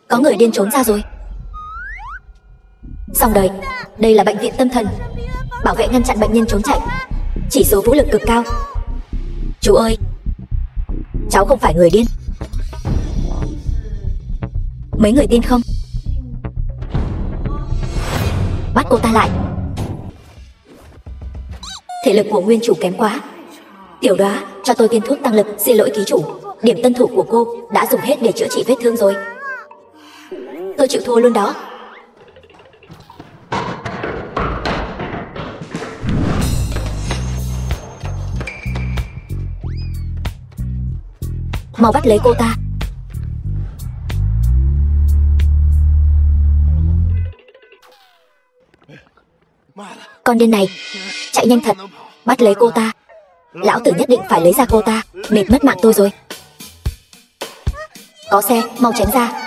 Có người điên trốn ra rồi. Xong đời. Đây là bệnh viện tâm thần. Bảo vệ ngăn chặn bệnh nhân trốn chạy. Chỉ số vũ lực cực cao. Chú ơi, cháu không phải người điên. Mấy người tin không? Bắt cô ta lại. Thể lực của nguyên chủ kém quá. Tiểu Đóa, cho tôi viên thuốc tăng lực. Xin lỗi ký chủ, điểm tân thủ của cô đã dùng hết để chữa trị vết thương rồi. Tôi chịu thua luôn đó. Mau bắt lấy cô ta. Con điên này, chạy nhanh thật. Bắt lấy cô ta. Lão tử nhất định phải lấy ra cô ta. Mệt mất mạng tôi rồi. Có xe, mau tránh ra.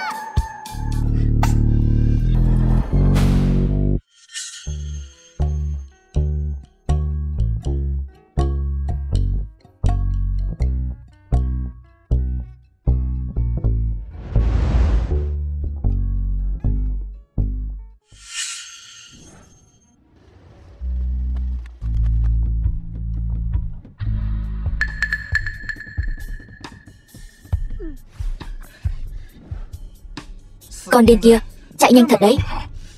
Con điên kia, chạy nhanh thật đấy.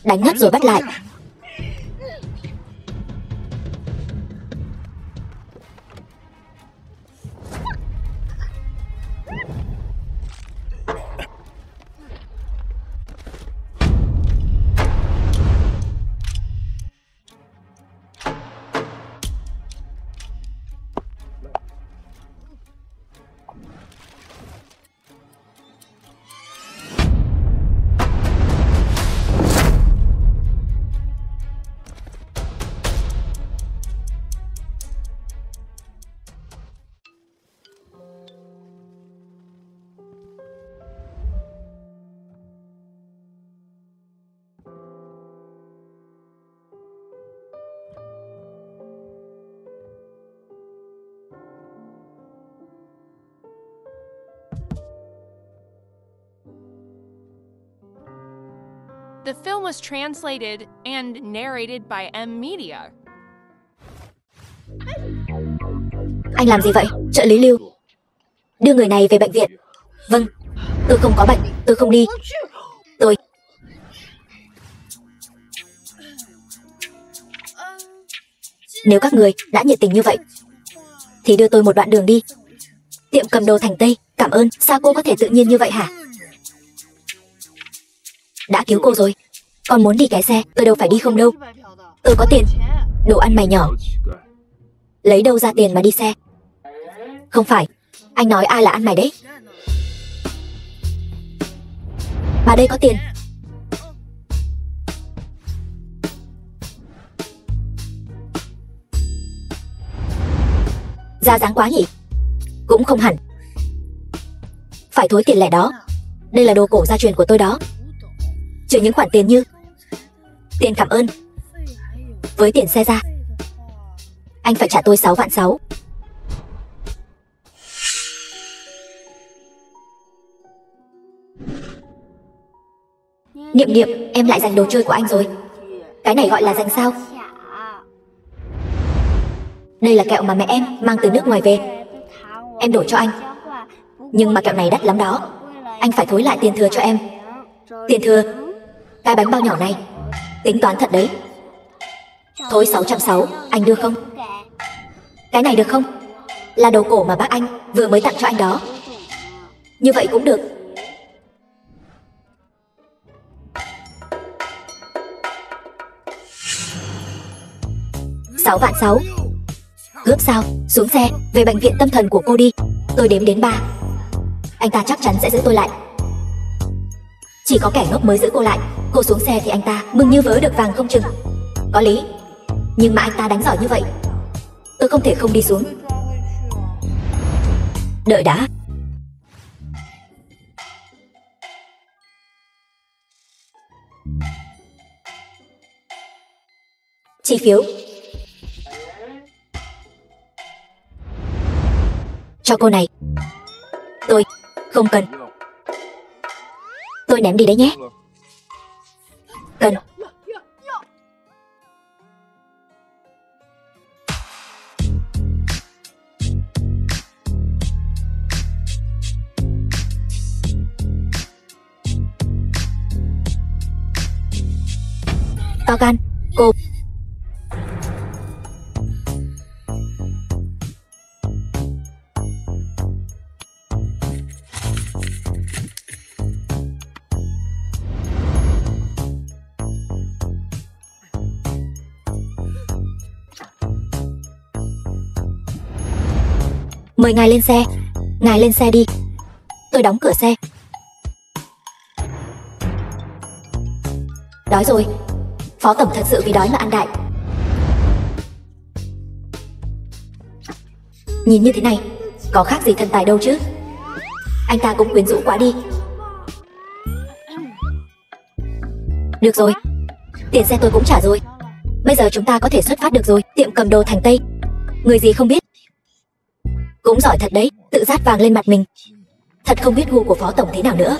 Đánh ngất rồi bắt lại. The film was translated and narrated by M Media. Anh làm gì vậy, trợ lý Lưu? Đưa người này về bệnh viện. Vâng, tôi không có bệnh, tôi không đi. Tôi... Nếu các người đã nhiệt tình như vậy thì đưa tôi một đoạn đường đi. Tiệm cầm đồ Thành Tây, cảm ơn. Sao cô có thể tự nhiên như vậy hả? Đã cứu cô rồi. Con muốn đi cái xe, tôi đâu phải đi không đâu. Tôi có tiền. Đồ ăn mày nhỏ. Lấy đâu ra tiền mà đi xe? Không phải, anh nói ai là ăn mày đấy? Bà đây có tiền. Ra dáng quá nhỉ? Cũng không hẳn. Phải thối tiền lẻ đó. Đây là đồ cổ gia truyền của tôi đó. Trừ những khoản tiền như tiền cảm ơn với tiền xe ra, anh phải trả tôi 6,6 vạn. Niệm Niệm, em lại giành đồ chơi của anh rồi. Cái này gọi là giành sao? Đây là kẹo mà mẹ em mang từ nước ngoài về. Em đổ cho anh. Nhưng mà kẹo này đắt lắm đó. Anh phải thối lại tiền thừa cho em. Tiền thừa? Cái bánh bao nhỏ này. Tính toán thật đấy. Thôi 660, anh đưa không? Cái này được không? Là đồ cổ mà bác anh vừa mới tặng cho anh đó. Như vậy cũng được. 6,6 vạn. Cướp sao? Xuống xe, về bệnh viện tâm thần của cô đi. Tôi đếm đến 3. Anh ta chắc chắn sẽ giữ tôi lại. Chỉ có kẻ ngốc mới giữ cô lại. Cô xuống xe thì anh ta mừng như vớ được vàng không chừng. Có lý. Nhưng mà anh ta đánh giỏi như vậy, tôi không thể không đi xuống. Đợi đã. Chi phiếu. Cho cô này. Tôi không cần. Tôi ném đi đấy nhé. Cần. To gan, cô. Mời ngài lên xe. Ngài lên xe đi. Tôi đóng cửa xe. Đói rồi. Phó tổng thật sự vì đói mà ăn đại. Nhìn như thế này, có khác gì thần tài đâu chứ. Anh ta cũng quyến rũ quá đi. Được rồi, tiền xe tôi cũng trả rồi. Bây giờ chúng ta có thể xuất phát được rồi. Tiệm cầm đồ Thành Tây. Người gì không biết. Cũng giỏi thật đấy, tự dát vàng lên mặt mình. Thật không biết gu của phó tổng thế nào nữa.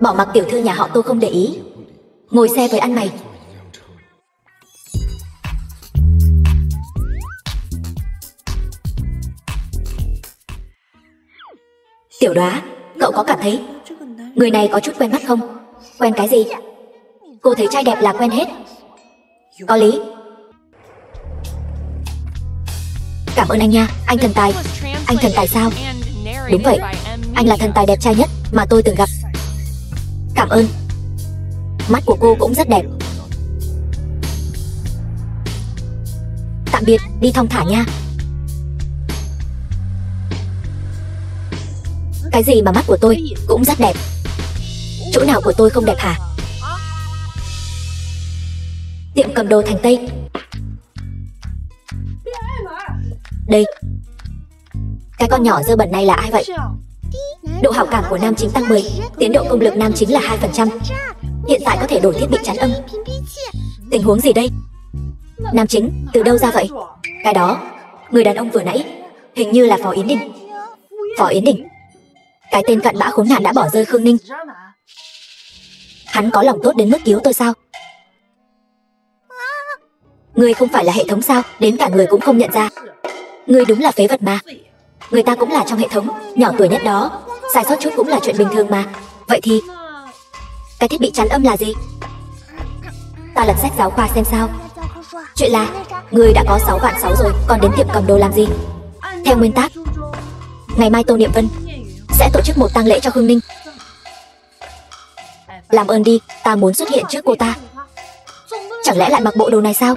Bỏ mặc tiểu thư nhà họ Tô không để ý. Ngồi xe với ăn mày. Tiểu Đoá, cậu có cảm thấy người này có chút quen mắt không? Quen cái gì? Cô thấy trai đẹp là quen hết. Có lý. Cảm ơn anh nha, anh thần tài. Anh thần tài sao? Đúng vậy, anh là thần tài đẹp trai nhất mà tôi từng gặp. Cảm ơn. Mắt của cô cũng rất đẹp. Tạm biệt, đi thong thả nha. Cái gì mà mắt của tôi cũng rất đẹp? Chỗ nào của tôi không đẹp hả? Tiệm cầm đồ Thành Tây. Đây. Cái con nhỏ dơ bẩn này là ai vậy? Độ hảo cảm của nam chính tăng 10. Tiến độ công lực nam chính là 2%. Hiện tại có thể đổi thiết bị chắn âm. Tình huống gì đây? Nam chính, từ đâu ra vậy? Cái đó, người đàn ông vừa nãy, hình như là Phó Yến Đình. Phó Yến Đình? Cái tên cặn bã khốn nạn đã bỏ rơi Khương Ninh. Hắn có lòng tốt đến mức cứu tôi sao? Ngươi không phải là hệ thống sao? Đến cả người cũng không nhận ra. Ngươi đúng là phế vật mà. Người ta cũng là trong hệ thống, nhỏ tuổi nhất đó. Sai sót chút cũng là chuyện bình thường mà. Vậy thì cái thiết bị chắn âm là gì? Ta lật sách giáo khoa xem sao. Chuyện là ngươi đã có 6 vạn 6 rồi, còn đến tiệm cầm đồ làm gì? Theo nguyên tắc, ngày mai Tô Niệm Vân sẽ tổ chức một tang lễ cho Khương Ninh. Làm ơn đi, ta muốn xuất hiện trước cô ta. Chẳng lẽ lại mặc bộ đồ này sao?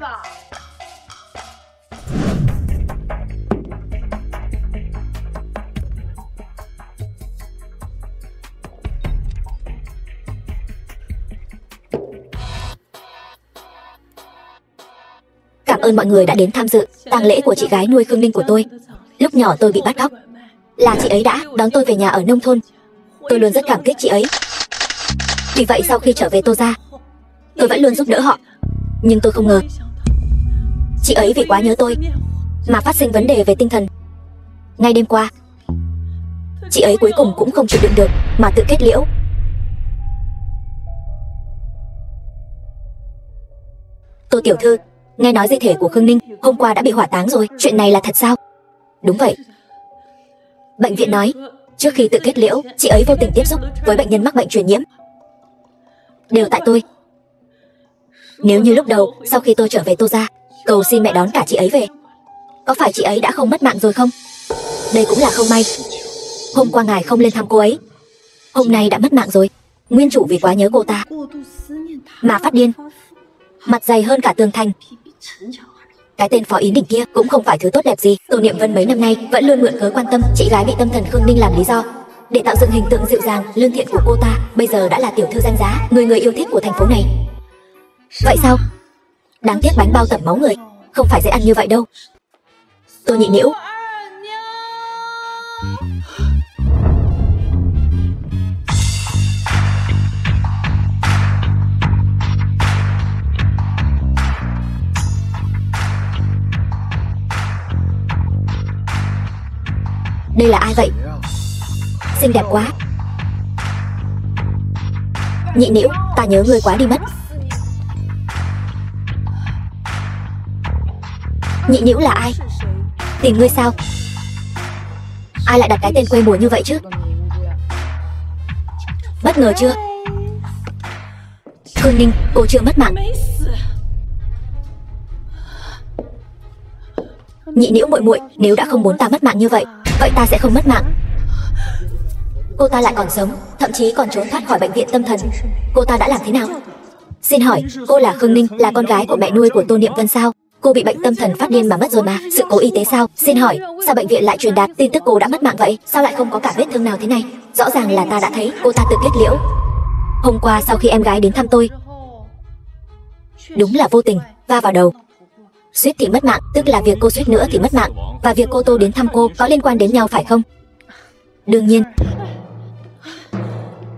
Cảm ơn mọi người đã đến tham dự tang lễ của chị gái nuôi Khương Ninh của tôi. Lúc nhỏ tôi bị bắt cóc, là chị ấy đã đón tôi về nhà ở nông thôn. Tôi luôn rất cảm kích chị ấy. Vì vậy sau khi trở về Tô gia, tôi vẫn luôn giúp đỡ họ. Nhưng tôi không ngờ chị ấy vì quá nhớ tôi mà phát sinh vấn đề về tinh thần. Ngay đêm qua, chị ấy cuối cùng cũng không chịu đựng được mà tự kết liễu. Tô tiểu thư, nghe nói di thể của Khương Ninh hôm qua đã bị hỏa táng rồi. Chuyện này là thật sao? Đúng vậy. Bệnh viện nói trước khi tự kết liễu, chị ấy vô tình tiếp xúc với bệnh nhân mắc bệnh truyền nhiễm. Đều tại tôi. Nếu như lúc đầu sau khi tôi trở về Tô gia cầu xin mẹ đón cả chị ấy về, có phải chị ấy đã không mất mạng rồi không? Đây cũng là không may. Hôm qua ngài không lên thăm cô ấy, hôm nay đã mất mạng rồi. Nguyên chủ vì quá nhớ cô ta mà phát điên, mặt dày hơn cả tường thành. Cái tên Phó Yến Đình kia cũng không phải thứ tốt đẹp gì. Tô Niệm Vân mấy năm nay vẫn luôn mượn cớ quan tâm chị gái bị tâm thần Khương Ninh làm lý do để tạo dựng hình tượng dịu dàng, lương thiện của cô ta. Bây giờ đã là tiểu thư danh giá, người yêu thích của thành phố này. Vậy sao? Đáng tiếc bánh bao tẩm máu người không phải dễ ăn như vậy đâu. Tô nhị nhiễu. Đây là ai vậy? Xinh đẹp quá. Nhị Nĩu, ta nhớ ngươi quá đi mất. Nhị Nĩu là ai? Tìm ngươi sao? Ai lại đặt cái tên quê mùa như vậy chứ? Bất ngờ chưa? Khương Ninh, cô chưa mất mạng. Nhị Nĩu muội muội, nếu đã không muốn ta mất mạng như vậy, vậy ta sẽ không mất mạng. Cô ta lại còn sống, thậm chí còn trốn thoát khỏi bệnh viện tâm thần. Cô ta đã làm thế nào? Xin hỏi, cô là Khương Ninh, là con gái của mẹ nuôi của Tô Niệm Vân sao? Cô bị bệnh tâm thần phát điên mà mất rồi mà. Sự cố y tế sao? Xin hỏi, sao bệnh viện lại truyền đạt tin tức cô đã mất mạng vậy? Sao lại không có cả vết thương nào thế này? Rõ ràng là ta đã thấy cô ta tự kết liễu. Hôm qua sau khi em gái đến thăm tôi, đúng là vô tình, va vào đầu. Suýt thì mất mạng, tức là việc cô suýt nữa thì mất mạng, và việc cô Tô đến thăm cô có liên quan đến nhau phải không? Đương nhiên.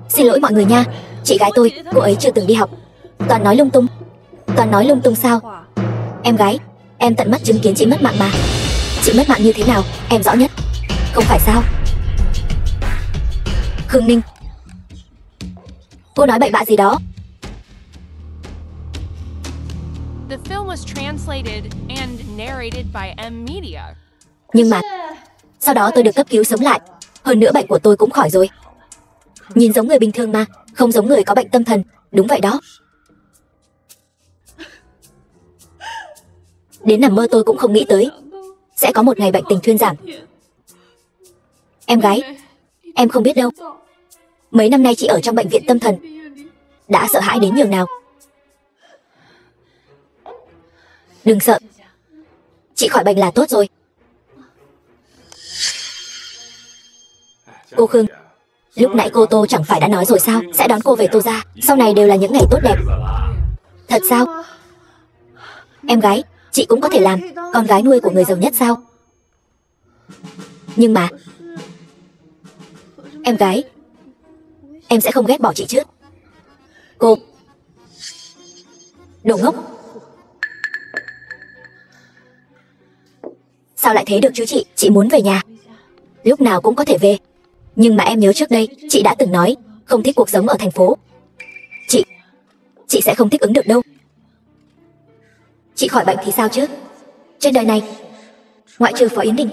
Xin lỗi mọi người nha, chị gái tôi, cô ấy chưa từng đi học. Toàn nói lung tung. Toàn nói lung tung sao? Em gái, em tận mắt chứng kiến chị mất mạng mà. Chị mất mạng như thế nào, em rõ nhất. Không phải sao? Khương Ninh, cô nói bậy bạ gì đó? The film was translated and narrated by M Media. Nhưng mà sau đó tôi được cấp cứu sống lại. Hơn nữa bệnh của tôi cũng khỏi rồi. Nhìn giống người bình thường mà, không giống người có bệnh tâm thần. Đúng vậy đó. Đến nằm mơ tôi cũng không nghĩ tới sẽ có một ngày bệnh tình thuyên giảm. Em gái, em không biết đâu. Mấy năm nay chị ở trong bệnh viện tâm thần đã sợ hãi đến nhường nào. Đừng sợ, chị khỏi bệnh là tốt rồi. Cô Khương, lúc nãy cô Tô chẳng phải đã nói rồi sao, sẽ đón cô về Tô gia, sau này đều là những ngày tốt đẹp. Thật sao? Em gái, chị cũng có thể làm con gái nuôi của người giàu nhất sao? Nhưng mà em gái, em sẽ không ghét bỏ chị chứ? Cô đồ ngốc. Sao lại thế được chứ chị? Chị muốn về nhà, lúc nào cũng có thể về. Nhưng mà em nhớ trước đây, chị đã từng nói không thích cuộc sống ở thành phố. Chị sẽ không thích ứng được đâu. Chị khỏi bệnh thì sao chứ? Trên đời này, ngoại trừ Phó Yến Đình,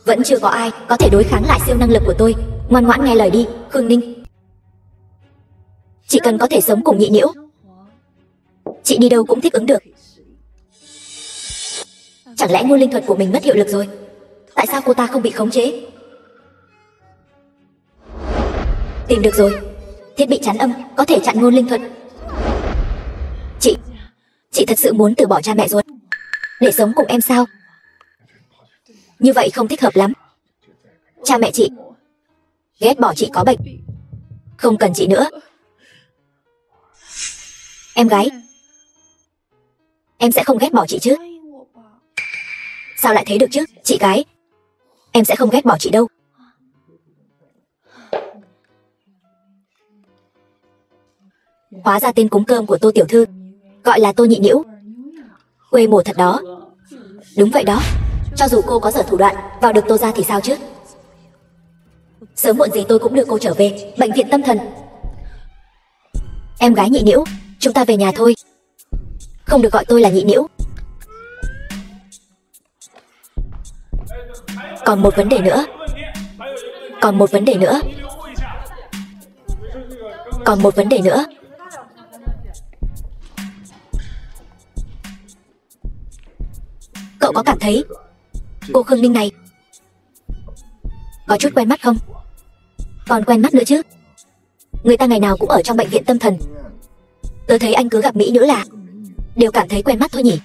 vẫn chưa có ai có thể đối kháng lại siêu năng lực của tôi. Ngoan ngoãn nghe lời đi, Khương Ninh. Chỉ cần có thể sống cùng Nhị Nĩu, chị đi đâu cũng thích ứng được. Chẳng lẽ ngôn linh thuật của mình mất hiệu lực rồi? Tại sao cô ta không bị khống chế? Tìm được rồi, thiết bị chắn âm có thể chặn ngôn linh thuật. Chị thật sự muốn từ bỏ cha mẹ ruột để sống cùng em sao? Như vậy không thích hợp lắm. Cha mẹ chị ghét bỏ chị có bệnh, không cần chị nữa. Em gái, em sẽ không ghét bỏ chị chứ? Sao lại thế được chứ? Chị gái, em sẽ không ghét bỏ chị đâu. Hóa ra tên cúng cơm của Tô tiểu thư gọi là Tô Nhị Nĩu. Quê mùa thật đó. Đúng vậy đó. Cho dù cô có dở thủ đoạn vào được Tô gia thì sao chứ? Sớm muộn gì tôi cũng đưa cô trở về bệnh viện tâm thần. Em gái Nhị Nĩu, chúng ta về nhà thôi. Không được gọi tôi là Nhị Nĩu. Còn một vấn đề nữa. Còn một vấn đề nữa. Còn một vấn đề nữa. Cậu có cảm thấy cô Khương Ninh này có chút quen mắt không? Còn quen mắt nữa chứ. Người ta ngày nào cũng ở trong bệnh viện tâm thần. Tớ thấy anh cứ gặp mỹ nữ là đều cảm thấy quen mắt thôi nhỉ?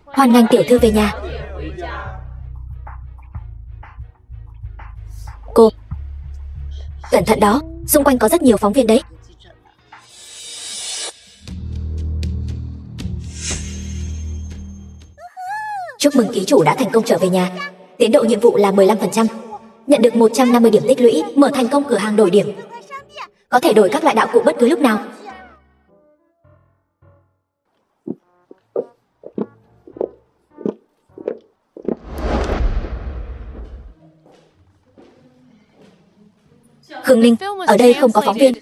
Hoan nghênh tiểu thư về nhà. Cô, cẩn thận đó, xung quanh có rất nhiều phóng viên đấy. Chúc mừng ký chủ đã thành công trở về nhà. Tiến độ nhiệm vụ là 15%. Nhận được 150 điểm tích lũy, mở thành công cửa hàng đổi điểm. Có thể đổi các loại đạo cụ bất cứ lúc nào. Khương Ninh, ở đây không có phóng viên.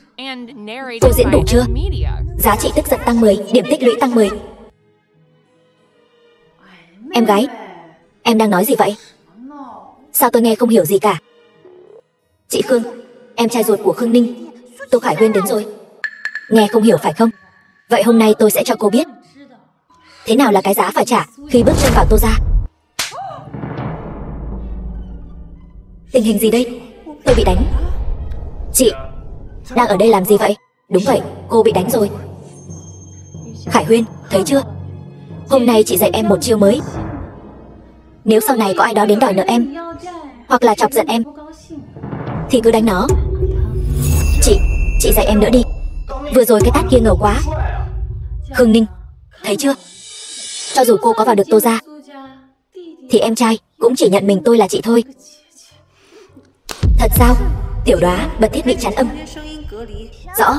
Cô diễn đủ chưa? Giá trị tức giận tăng 10, điểm tích lũy tăng 10. Em gái, em đang nói gì vậy? Sao tôi nghe không hiểu gì cả? Chị Khương, em trai ruột của Khương Ninh, Tô Khải Huyên đến rồi. Nghe không hiểu phải không? Vậy hôm nay tôi sẽ cho cô biết thế nào là cái giá phải trả khi bước chân vào Tô gia. Tình hình gì đây? Tôi bị đánh. Chị, đang ở đây làm gì vậy? Đúng vậy, cô bị đánh rồi. Khải Huyên, thấy chưa? Hôm nay chị dạy em một chiêu mới. Nếu sau này có ai đó đến đòi nợ em, hoặc là chọc giận em, thì cứ đánh nó. Chị dạy em nữa đi. Vừa rồi cái tát kia ngầu quá. Khương Ninh, thấy chưa? Cho dù cô có vào được Tô gia, thì em trai cũng chỉ nhận mình tôi là chị thôi. Thật sao? Tiểu Đoá bật thiết bị chắn âm. Rõ.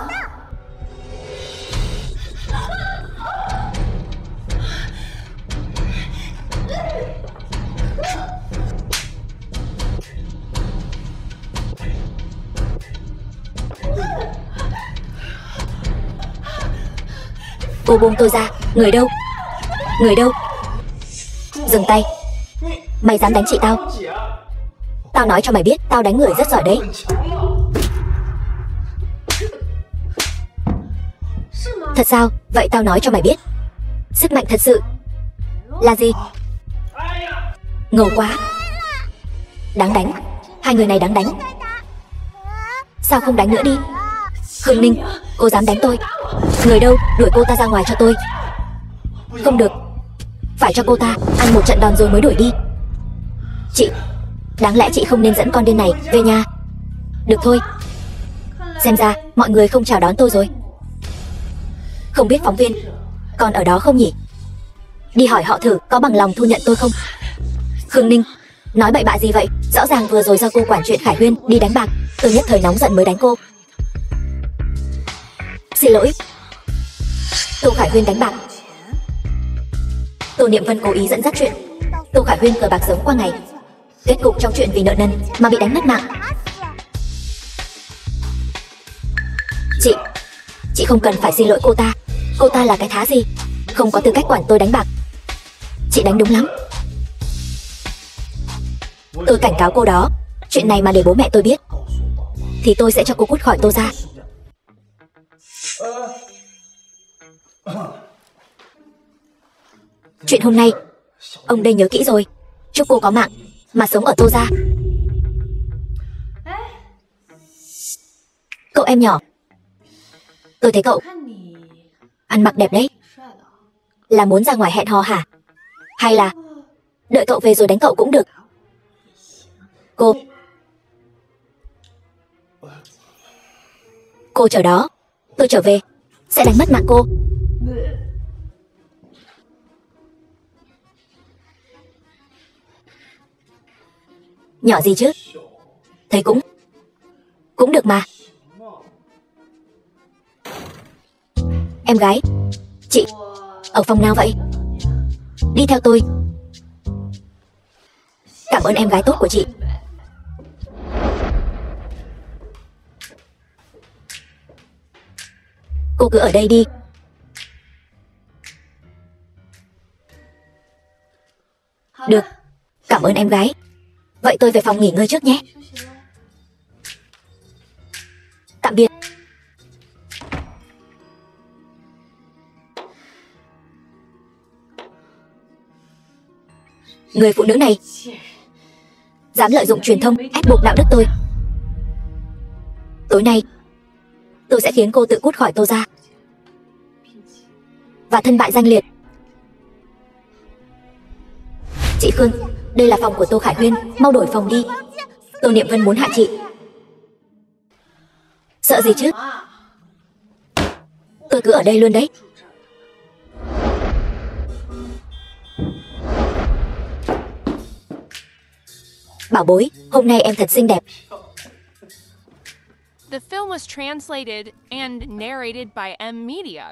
Cô buông tôi ra. Người đâu? Người đâu? Dừng tay. Mày dám đánh chị tao? Tao nói cho mày biết, tao đánh người rất giỏi đấy. Thật sao? Vậy tao nói cho mày biết, sức mạnh thật sự là gì? Ngầu quá. Đáng đánh. Hai người này đáng đánh. Sao không đánh nữa đi? Khương Ninh, cô dám đánh tôi. Người đâu? Đuổi cô ta ra ngoài cho tôi. Không được, phải cho cô ta ăn một trận đòn rồi mới đuổi đi. Chị, đáng lẽ chị không nên dẫn con điên này về nhà. Được thôi, xem ra mọi người không chào đón tôi rồi. Không biết phóng viên còn ở đó không nhỉ? Đi hỏi họ thử có bằng lòng thu nhận tôi không. Khương Ninh, nói bậy bạ gì vậy? Rõ ràng vừa rồi do cô quản chuyện Khải Huyên đi đánh bạc, tôi nhất thời nóng giận mới đánh cô. Xin lỗi. Tô Khải Huyên đánh bạc. Tô Niệm Vân cố ý dẫn dắt chuyện Tô Khải Huyên cờ bạc sống qua ngày, kết cục trong chuyện vì nợ nần mà bị đánh mất mạng. Chị không cần phải xin lỗi cô ta. Cô ta là cái thá gì, không có tư cách quản tôi đánh bạc. Chị đánh đúng lắm. Tôi cảnh cáo cô đó, chuyện này mà để bố mẹ tôi biết thì tôi sẽ cho cô cút khỏi Tô gia. Chuyện hôm nay ông đây nhớ kỹ rồi. Chúc cô có mạng mà sống ở Tô gia. Cậu em nhỏ, tôi thấy cậu ăn mặc đẹp đấy. Là muốn ra ngoài hẹn hò hả? Hay là đợi cậu về rồi đánh cậu cũng được? Cô chờ đó, tôi trở về sẽ đánh mất mạng cô. Nhỏ gì chứ, thấy cũng được mà. Em gái, chị ở phòng nào vậy? Đi theo tôi. Cảm ơn em gái tốt của chị. Cô cứ ở đây đi. Được, cảm ơn em gái. Vậy tôi về phòng nghỉ ngơi trước nhé. Tạm biệt. Người phụ nữ này dám lợi dụng truyền thông ép buộc đạo đức tôi. Tối nay tôi sẽ khiến cô tự cút khỏi Tô gia và thân bại danh liệt. Chị Khương, đây là phòng của Tô Khải Huyên, mau đổi phòng đi. Tô Niệm Vân muốn hại chị. Sợ gì chứ? Tôi cứ ở đây luôn đấy. Bảo bối, hôm nay em thật xinh đẹp. The film was translated and narrated by M Media.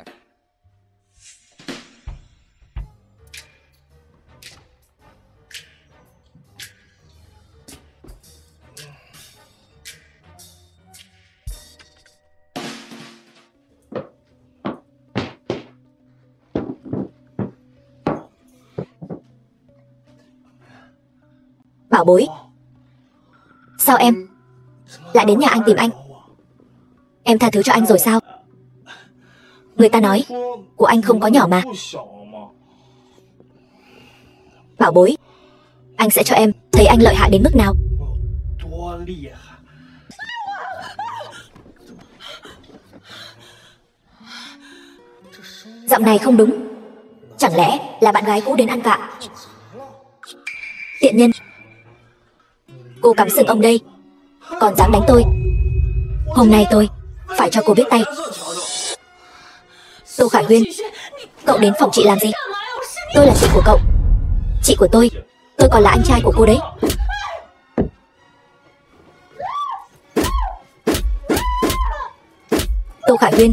Bảo bối, sao em lại đến nhà anh tìm anh? Em tha thứ cho anh rồi sao? Người ta nói của anh không có nhỏ mà. Bảo bối, anh sẽ cho em thấy anh lợi hại đến mức nào. Giọng này không đúng. Chẳng lẽ là bạn gái cũ đến ăn vạ? Tiện nhân. Cô cắm sừng ông đây, còn dám đánh tôi. Hôm nay tôi phải cho cô biết tay. Tô Khải Huyên, cậu đến phòng chị làm gì? Tôi là chị của cậu. Chị của tôi còn là anh trai của cô đấy. Tô Khải Huyên.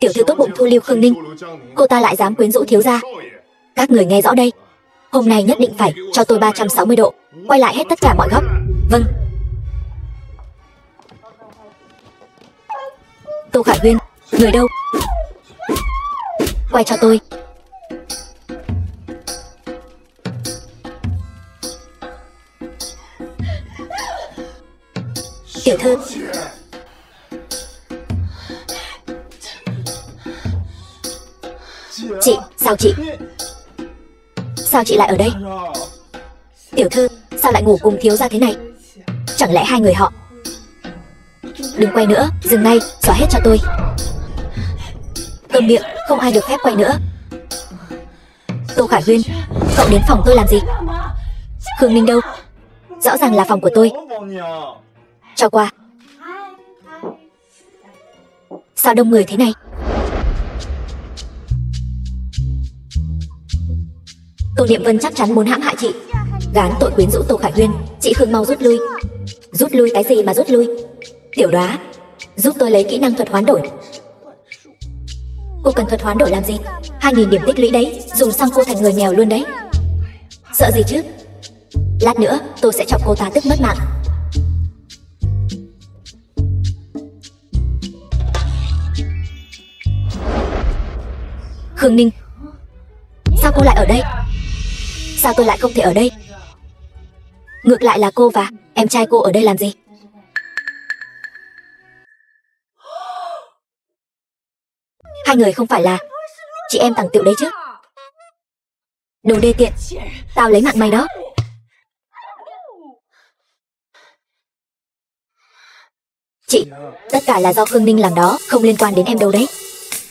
Tiểu thư tốt bụng thu lưu Khương Ninh, cô ta lại dám quyến rũ thiếu gia. Các người nghe rõ đây, hôm nay nhất định phải cho tôi 360 độ, quay lại hết tất cả mọi góc. Vâng. Tô Khải Huyên, người đâu? Quay cho tôi. Tiểu thư. Chị, sao chị? Sao chị lại ở đây? Tiểu thư, sao lại ngủ cùng thiếu gia thế này? Chẳng lẽ hai người họ? Đừng quay nữa, dừng ngay, xóa hết cho tôi. Câm miệng, không ai được phép quay nữa. Tô Khải Huyên, cậu đến phòng tôi làm gì? Khương Ninh đâu? Rõ ràng là phòng của tôi. Cho qua. Sao đông người thế này? Tô Niệm Vân chắc chắn muốn hãm hại chị, gán tội quyến rũ Tô Khải Huyên. Chị Khương mau rút lui. Rút lui cái gì mà rút lui? Tiểu Đoá, giúp tôi lấy kỹ năng thuật hoán đổi. Cô cần thuật hoán đổi làm gì? 2000 điểm tích lũy đấy, dùng xong cô thành người nghèo luôn đấy. Sợ gì chứ? Lát nữa tôi sẽ chọc cô ta tức mất mạng. Khương Ninh, sao cô lại ở đây? Sao tôi lại không thể ở đây? Ngược lại là cô và em trai cô ở đây làm gì? Hai người không phải là chị em tàng tiệu đấy chứ? Đồ đê tiện, tao lấy mạng mày đó. Chị, tất cả là do Khương Ninh làm đó, không liên quan đến em đâu đấy.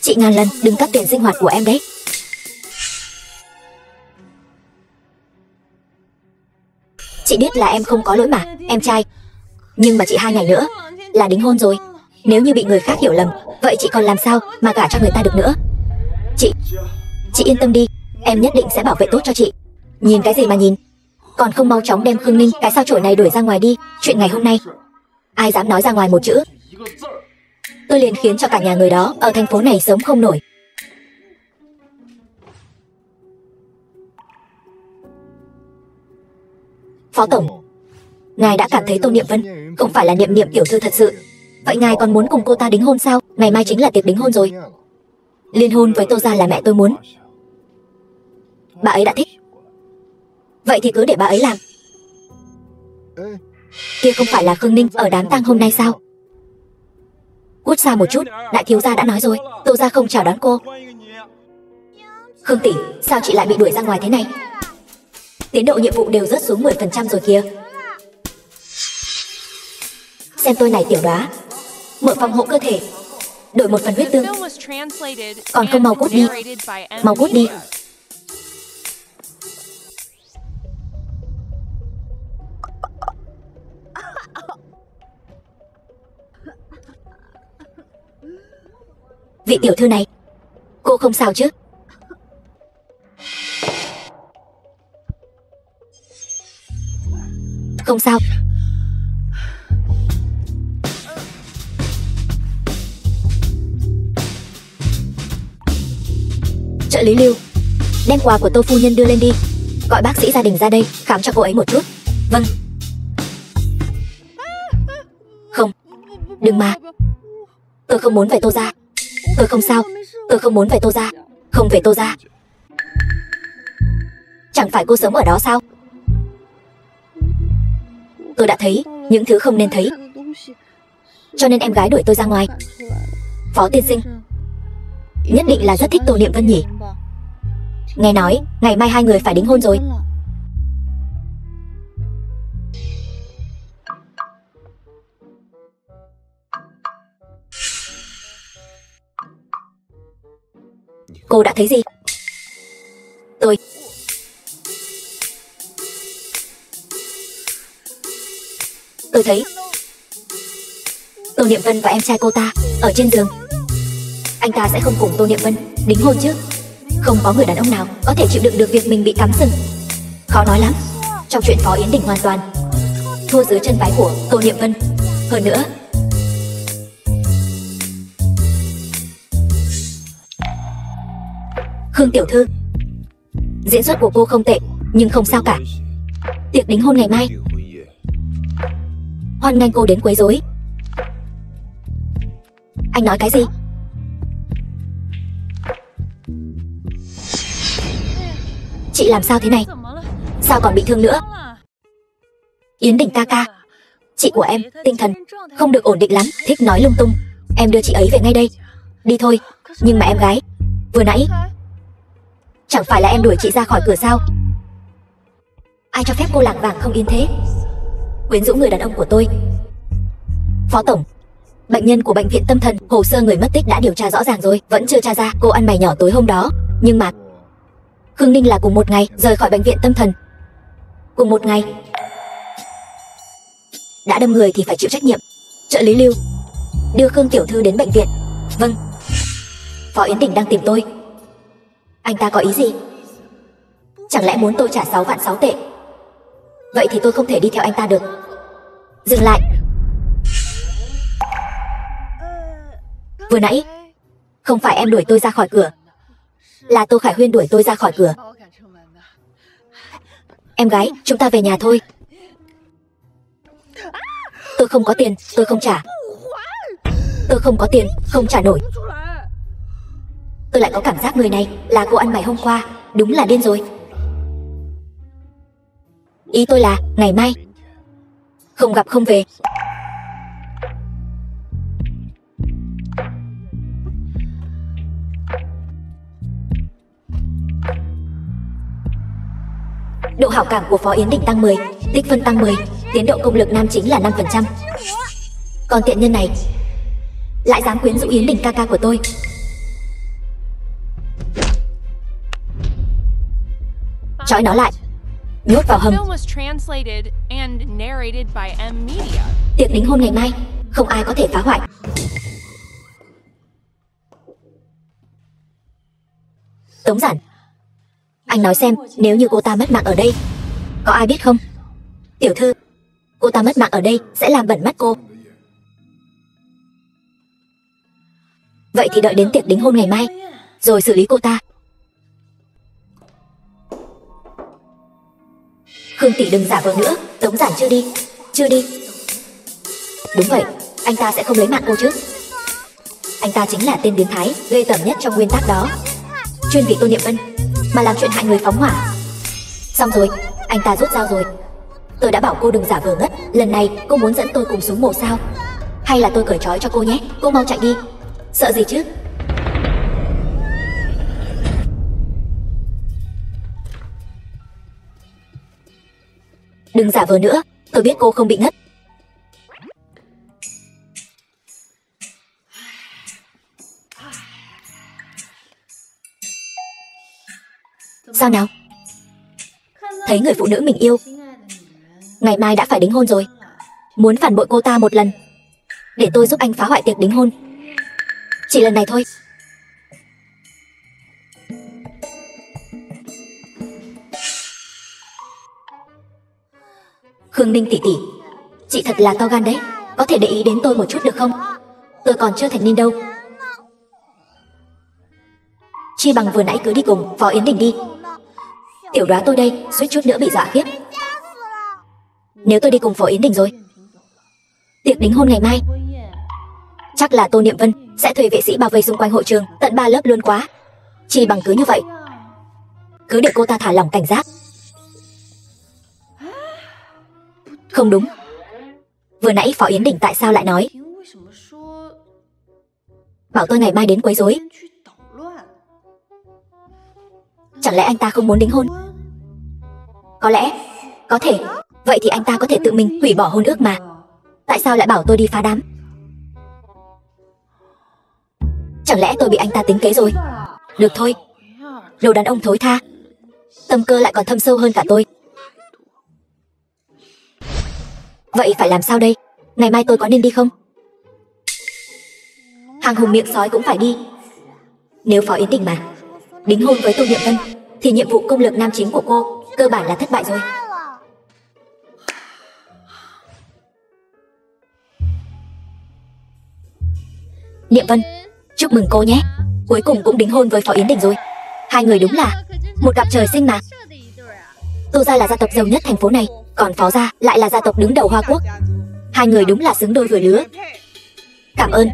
Chị ngàn lần đừng cắt tiền sinh hoạt của em đấy. Chị biết là em không có lỗi mà, em trai. Nhưng mà chị 2 ngày nữa là đính hôn rồi. Nếu như bị người khác hiểu lầm, vậy chị còn làm sao mà gả cho người ta được nữa? Chị yên tâm đi, em nhất định sẽ bảo vệ tốt cho chị. Nhìn cái gì mà nhìn? Còn không mau chóng đem Khương Ninh cái sao chổi này đuổi ra ngoài đi. Chuyện ngày hôm nay ai dám nói ra ngoài một chữ, tôi liền khiến cho cả nhà người đó ở thành phố này sống không nổi. Phó tổng, ngài đã cảm thấy Tô Niệm Vân không phải là Niệm Niệm tiểu thư thật sự. Vậy ngài còn muốn cùng cô ta đính hôn sao? Ngày mai chính là tiệc đính hôn rồi. Liên hôn với Tô gia là mẹ tôi muốn. Bà ấy đã thích, vậy thì cứ để bà ấy làm. Kia không phải là Khương Ninh ở đám tang hôm nay sao? Cút xa một chút, đại thiếu gia đã nói rồi, Tô gia không chào đón cô. Khương tỷ, sao chị lại bị đuổi ra ngoài thế này? Tiến độ nhiệm vụ đều rớt xuống 10% rồi kìa. Xem tôi này Tiểu Đoá, mở phòng hộ cơ thể, đổi một phần huyết tương. Còn không mau cút đi, mau cút đi. Vị tiểu thư này, cô không sao chứ? Không sao. Trợ lý Lưu, đem quà của Tô phu nhân đưa lên đi. Gọi bác sĩ gia đình ra đây khám cho cô ấy một chút. Vâng. Không, đừng mà. Tôi không muốn về Tô gia. Tôi không sao. Tôi không muốn về Tô gia. Không về Tô gia. Chẳng phải cô sống ở đó sao? Tôi đã thấy những thứ không nên thấy, cho nên em gái đuổi tôi ra ngoài. Phó tiên sinh nhất định là rất thích Tô Niệm Vân nhỉ? Nghe nói ngày mai hai người phải đính hôn rồi. Cô đã thấy gì? Tôi thấy Tô Niệm Vân và em trai cô ta ở trên giường. Anh ta sẽ không cùng Tô Niệm Vân đính hôn chứ? Không có người đàn ông nào có thể chịu đựng được việc mình bị cắm sừng. Khó nói lắm. Trong chuyện Phó Yến Đình hoàn toàn thua dưới chân váy của Tô Niệm Vân. Hơn nữa, Khương tiểu thư, diễn xuất của cô không tệ, nhưng không sao cả. Tiệc đính hôn ngày mai, hoan nghênh cô đến quấy rối. Anh nói cái gì? Chị làm sao thế này? Sao còn bị thương nữa? Yến Đình ca ca, chị của em tinh thần không được ổn định lắm, thích nói lung tung. Em đưa chị ấy về ngay đây. Đi thôi. Nhưng mà em gái, vừa nãy chẳng phải là em đuổi chị ra khỏi cửa sao? Ai cho phép cô lạc vàng không yên thế? Quyến rũ người đàn ông của tôi. Phó tổng, bệnh nhân của bệnh viện tâm thần, hồ sơ người mất tích đã điều tra rõ ràng rồi, vẫn chưa tra ra cô ăn mày nhỏ tối hôm đó. Nhưng mà Khương Ninh là cùng một ngày rời khỏi bệnh viện tâm thần. Cùng một ngày. Đã đâm người thì phải chịu trách nhiệm. Trợ lý Lưu, đưa Khương tiểu thư đến bệnh viện. Vâng. Phó Yến Đình đang tìm tôi. Anh ta có ý gì? Chẳng lẽ muốn tôi trả 6 vạn 6 tệ? Vậy thì tôi không thể đi theo anh ta được. Dừng lại. Vừa nãy không phải em đuổi tôi ra khỏi cửa, là Tô Khải Huyên đuổi tôi ra khỏi cửa. Em gái, chúng ta về nhà thôi. Tôi không có tiền, tôi không trả. Tôi không có tiền, không trả nổi. Tôi lại có cảm giác người này là cô ăn mày hôm qua. Đúng là điên rồi. Ý tôi là ngày mai không gặp không về. Độ hảo cảm của Phó Yến Đình tăng 10, tích phân tăng 10, tiến độ công lực nam chính là 5%. Còn tiện nhân này lại dám quyến rũ Yến Đình ca ca của tôi. Trói nó lại, nhốt vào hầm. Tiệc đính hôn ngày mai, không ai có thể phá hoại. Tống Giản, anh nói xem, nếu như cô ta mất mạng ở đây, có ai biết không? Tiểu thư, cô ta mất mạng ở đây sẽ làm bẩn mắt cô. Vậy thì đợi đến tiệc đính hôn ngày mai rồi xử lý cô ta. Khương tỷ đừng giả vờ nữa. Tống Giản chưa đi. Chưa đi. Đúng vậy, anh ta sẽ không lấy mạng cô chứ. Anh ta chính là tên biến thái ghê tởm nhất trong nguyên tắc đó, chuyên vì Tô Niệm Vân mà làm chuyện hại người phóng hỏa. Xong rồi, anh ta rút dao rồi. Tôi đã bảo cô đừng giả vờ ngất. Lần này cô muốn dẫn tôi cùng xuống mổ sao? Hay là tôi cởi trói cho cô nhé. Cô mau chạy đi. Sợ gì chứ? Đừng giả vờ nữa. Tôi biết cô không bị ngất. Sao nào? Thấy người phụ nữ mình yêu ngày mai đã phải đính hôn rồi, muốn phản bội cô ta một lần, để tôi giúp anh phá hoại tiệc đính hôn. Chỉ lần này thôi. Khương Ninh tỷ tỷ, chị thật là to gan đấy, có thể để ý đến tôi một chút được không? Tôi còn chưa thành niên đâu. Chi bằng vừa nãy cứ đi cùng Phó Yến Đình đi. Tiểu Đoá tôi đây suýt chút nữa bị dọa khiếp. Nếu tôi đi cùng Phó Yến Đình rồi, tiệc đính hôn ngày mai, chắc là Tô Niệm Vân sẽ thuê vệ sĩ bao vây xung quanh hội trường tận 3 lớp luôn quá. Chi bằng cứ như vậy, cứ để cô ta thả lỏng cảnh giác. Không đúng, vừa nãy Phó Yến Đình tại sao lại nói bảo tôi ngày mai đến quấy rối? Chẳng lẽ anh ta không muốn đính hôn? Có lẽ, có thể. Vậy thì anh ta có thể tự mình hủy bỏ hôn ước mà. Tại sao lại bảo tôi đi phá đám? Chẳng lẽ tôi bị anh ta tính kế rồi? Được thôi, đồ đàn ông thối tha, tâm cơ lại còn thâm sâu hơn cả tôi. Vậy phải làm sao đây? Ngày mai tôi có nên đi không? Hàng hùng miệng sói cũng phải đi. Nếu Phó Yến Đình mà đính hôn với Tô Niệm Vân thì nhiệm vụ công lược nam chính của cô cơ bản là thất bại rồi. Niệm Vân, chúc mừng cô nhé, cuối cùng cũng đính hôn với Phó Yến Đình rồi. Hai người đúng là một cặp trời sinh mà. Tô gia là gia tộc giàu nhất thành phố này, còn Phó gia lại là gia tộc đứng đầu Hoa Quốc. Hai người đúng là xứng đôi vừa lứa. Cảm ơn.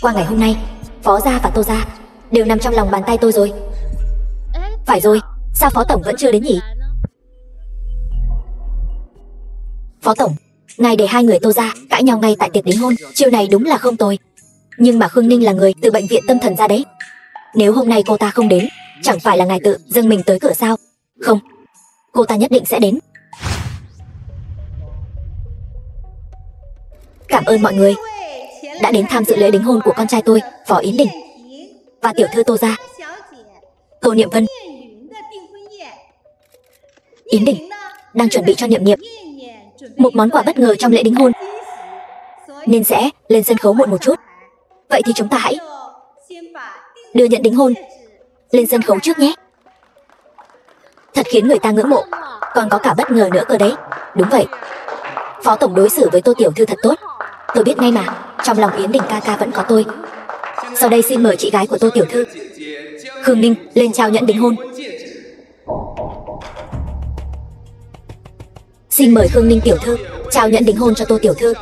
Qua ngày hôm nay, Phó gia và Tô gia đều nằm trong lòng bàn tay tôi rồi. Phải rồi, sao Phó tổng vẫn chưa đến nhỉ? Phó tổng, ngài để hai người Tô gia cãi nhau ngay tại tiệc đính hôn, chiêu này đúng là không tồi. Nhưng mà Khương Ninh là người từ bệnh viện tâm thần ra đấy. Nếu hôm nay cô ta không đến, chẳng phải là ngài tự dâng mình tới cửa sao? Không, cô ta nhất định sẽ đến. Cảm ơn mọi người đã đến tham dự lễ đính hôn của con trai tôi, Phó Yến Đình, và tiểu thư Tô gia, Tô Niệm Vân. Yến Đình đang chuẩn bị cho Niệm Niệm một món quà bất ngờ trong lễ đính hôn, nên sẽ lên sân khấu muộn một chút. Vậy thì chúng ta hãy đưa nhận đính hôn lên sân khấu trước nhé. Thật khiến người ta ngưỡng mộ, còn có cả bất ngờ nữa cơ đấy. Đúng vậy, Phó tổng đối xử với Tô tiểu thư thật tốt. Tôi biết ngay mà, trong lòng Yến Đình ca ca vẫn có tôi. Sau đây xin mời chị gái của Tô tiểu thư, Khương Ninh, lên trao nhẫn đính hôn. Xin mời Khương Ninh tiểu thư trao nhẫn đính hôn cho Tô tiểu thư.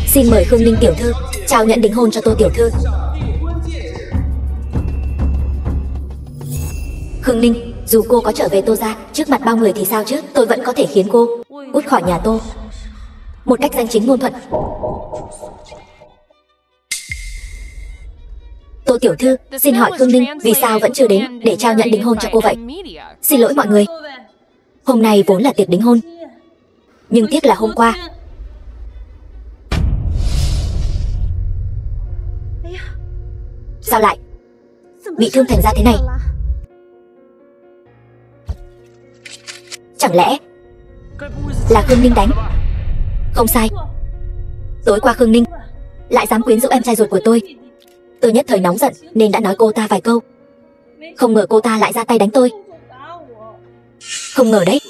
Xin mời Khương Ninh tiểu thư trao nhẫn đính hôn cho Tô tiểu thư. Khương Ninh, dù cô có trở về Tô gia trước mặt bao người thì sao chứ, tôi vẫn có thể khiến cô cút khỏi nhà Tô một cách danh chính ngôn thuận. Tô tiểu thư, xin hỏi Khương Ninh vì sao vẫn chưa đến để trao nhận đính hôn cho cô vậy? Xin lỗi mọi người, hôm nay vốn là tiệc đính hôn, nhưng tiếc là hôm qua sao lại bị thương thành ra thế này? Chẳng lẽ là Khương Ninh đánh? Không sai, tối qua Khương Ninh lại dám quyến rũ em trai ruột của tôi. Tôi nhất thời nóng giận nên đã nói cô ta vài câu, không ngờ cô ta lại ra tay đánh tôi. Không ngờ đấy,